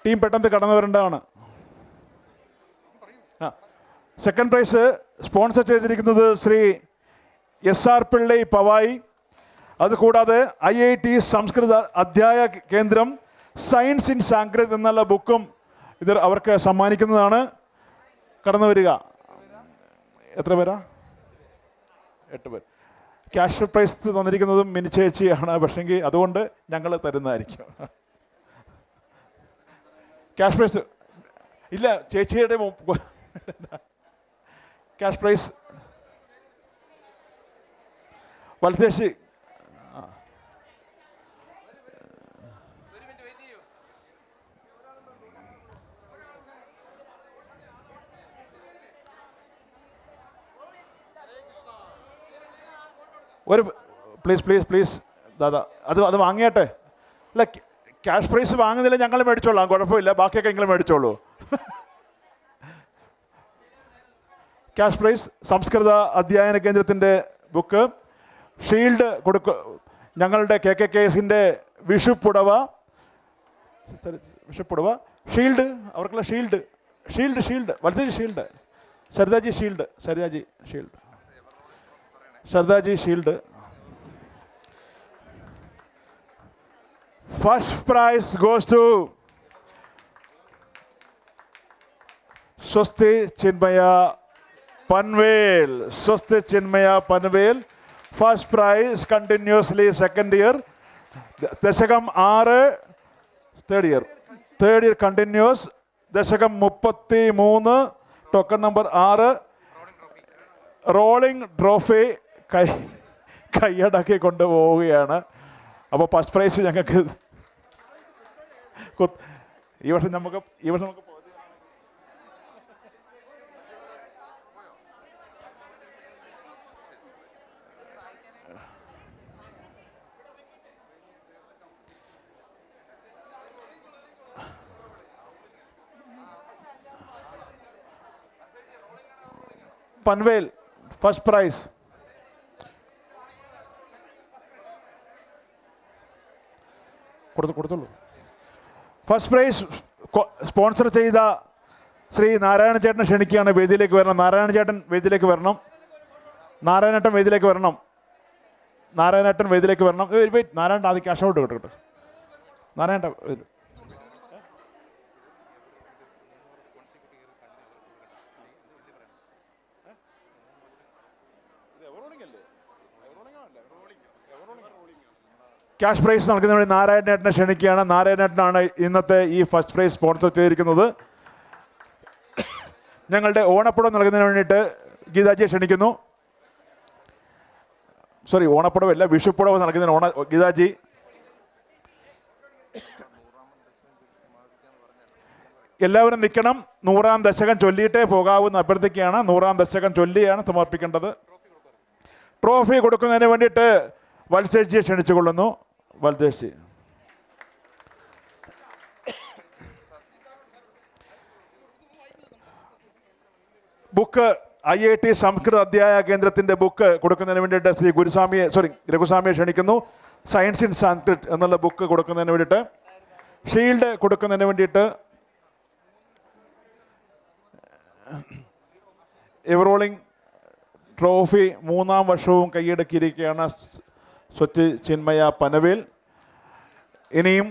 ടീം പെട്ടെന്ന് കടന്നു വരേണ്ടതാണ്. സെക്കൻഡ് പ്രൈസ് സ്പോൺസർ ചെയ്തിരിക്കുന്നത് ശ്രീ SR പിള്ളൈ പവായി. അതുകൂടാതെ IIT സംസ്കൃത അധ്യായ കേന്ദ്രം സയൻസ് ഇൻ സാൻസ്ക്രിറ്റ് എന്നുള്ള ബുക്കും ഇത് അവർക്ക് സമ്മാനിക്കുന്നതാണ്. കടന്നു വരിക. എത്ര പേരാ? 8 പേർ. ക്യാഷ് പ്രൈസ് തന്നിരിക്കുന്നതും മിനി ചേച്ചിയാണ്. പക്ഷേങ്കിൽ അതുകൊണ്ട് ഞങ്ങൾ തരുന്നതായിരിക്കും. ക്യാഷ് പ്രൈസ് ഇല്ല, ചേച്ചിയുടെ ക്യാഷ് പ്രൈസ് വലത്തേശി. ഒരു പ്ലീസ് ദാദാ അത് വാങ്ങിയട്ടെ. അല്ല, ക്യാഷ് പ്രൈസ് വാങ്ങുന്നില്ല, ഞങ്ങൾ മേടിച്ചോളാം, കുഴപ്പമില്ല, ബാക്കിയൊക്കെ നിങ്ങൾ മേടിച്ചോളൂ. ക്യാഷ് പ്രൈസ് സംസ്കൃത അധ്യയന കേന്ദ്രത്തിൻ്റെ ബുക്ക്, ഷീൽഡ് ഞങ്ങളുടെ KKKSൻ്റെ വിഷുപ്പുടവ, ഷീൽഡ്, അവർക്കുള്ള ഷീൽഡ് വളരെ Sarita ji shield. First prize goes to Swasti Chinmaya Panvel. First prize continuously second year, ദശകം 6, തേർഡ് ഇയർ കണ്ടിന്യൂസ്, ദശകം 33, ടോക്കൺ നമ്പർ 6, റോളിംഗ് ട്രോഫി കൈയടക്കി കൊണ്ടുപോവുകയാണ്. അപ്പോൾ ഫസ്റ്റ് പ്രൈസ് ഞങ്ങൾക്ക് ഈ വർഷം നമുക്ക് പൻവേൽ ഫസ്റ്റ് പ്രൈസ്. കൊടുത്തോളൂ. ഫസ്റ്റ് പ്രൈസ് സ്പോൺസർ ചെയ്ത ശ്രീ നാരായണ ചേട്ടനെ ക്ഷണിക്കുകയാണ്. വേദിയിലേക്ക് വരണം. നാരായണേട്ടൻ വേദിയിലേക്ക് വരണം. നാരായണേട്ടൻ ആദ്യം ക്യാഷ് ഔട്ട് കിട്ടട്ടെ. നാരായണേട്ടൻ ക്യാഷ് പ്രൈസ് നൽകുന്നതിന് വേണ്ടി നാരായണേട്ടനെ ക്ഷണിക്കുകയാണ്. നാരായണേട്ടനാണ് ഇന്നത്തെ ഈ ഫസ്റ്റ് പ്രൈസ് സ്പോൺസർ ചെയ്തിരിക്കുന്നത്. ഞങ്ങളുടെ ഓണപ്പുടം നൽകുന്നതിന് വേണ്ടിയിട്ട് ഗീതാജിയെ ക്ഷണിക്കുന്നു. ഓണപ്പുടവല്ല, വിഷുപ്പുടവ് നൽകുന്നതിന് ഗീതാജി. എല്ലാവരും നിൽക്കണം. 100ാം ദശകം ചൊല്ലിയിട്ടേ പോകാവൂന്ന് അഭ്യർത്ഥിക്കുകയാണ്. 100ാം ദശകം ചൊല്ലിയാണ് സമർപ്പിക്കേണ്ടത്. ട്രോഫി കൊടുക്കുന്നതിന് വേണ്ടിയിട്ട് വത്സേഷിയെ ക്ഷണിച്ചുകൊള്ളുന്നു. വത്സേഷി. ബുക്ക് IIT സംസ്കൃത അധ്യായ കേന്ദ്രത്തിൻ്റെ ബുക്ക് കൊടുക്കുന്നതിന് വേണ്ടിയിട്ട് ശ്രീ രഘുസ്വാമിയെ ക്ഷണിക്കുന്നു. സയൻസ് ഇൻ സാൻസ്ക്രിറ്റ് എന്നുള്ള ബുക്ക് കൊടുക്കുന്നതിന് വേണ്ടിയിട്ട്. ഷീൽഡ് കൊടുക്കുന്നതിന് വേണ്ടിയിട്ട് എവറോളിംഗ് ട്രോഫി 3ാം വർഷവും കൈയടക്കിയിരിക്കുകയാണ് സ്വസ്തി ചിന്മയ പനവേൽ. ഇനിയും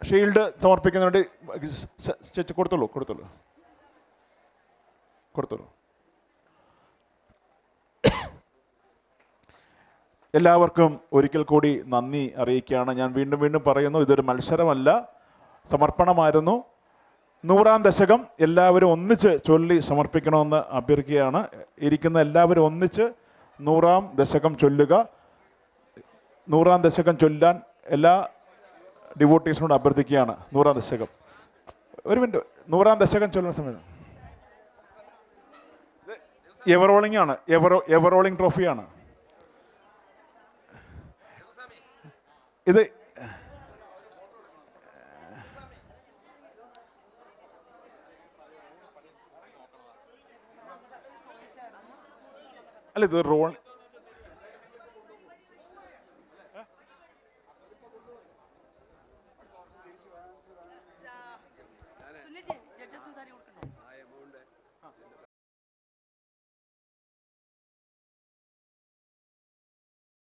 ഷീൽഡ് സമർപ്പിക്കുന്നതിന് വേണ്ടി കൊടുത്തോളൂ. എല്ലാവർക്കും ഒരിക്കൽ കൂടി നന്ദി അറിയിക്കുകയാണ്. ഞാൻ വീണ്ടും പറയുന്നു, ഇതൊരു മത്സരമല്ല, സമർപ്പണമായിരുന്നു. 100ാം ദശകം എല്ലാവരും ഒന്നിച്ച് ചൊല്ലി സമർപ്പിക്കണമെന്ന് അഭ്യർത്ഥിക്കുകയാണ്. ഇരിക്കുന്ന എല്ലാവരും ഒന്നിച്ച് 100ാം ദശകം ചൊല്ലുക. 100ാം ദശകം ചൊല്ലാൻ എല്ലാ ഡിവോട്ടീസിനോട് അഭ്യർത്ഥിക്കുകയാണ്. 100ാം ദശകം. ഒരു മിനിറ്റ്. 100ാം ദശകം ചൊല്ലുന്ന സമയം എവറോളിംഗ് ആണ്. എവറോളിംഗ് ട്രോഫിയാണ് ഇത്. അല്ല, ഇത്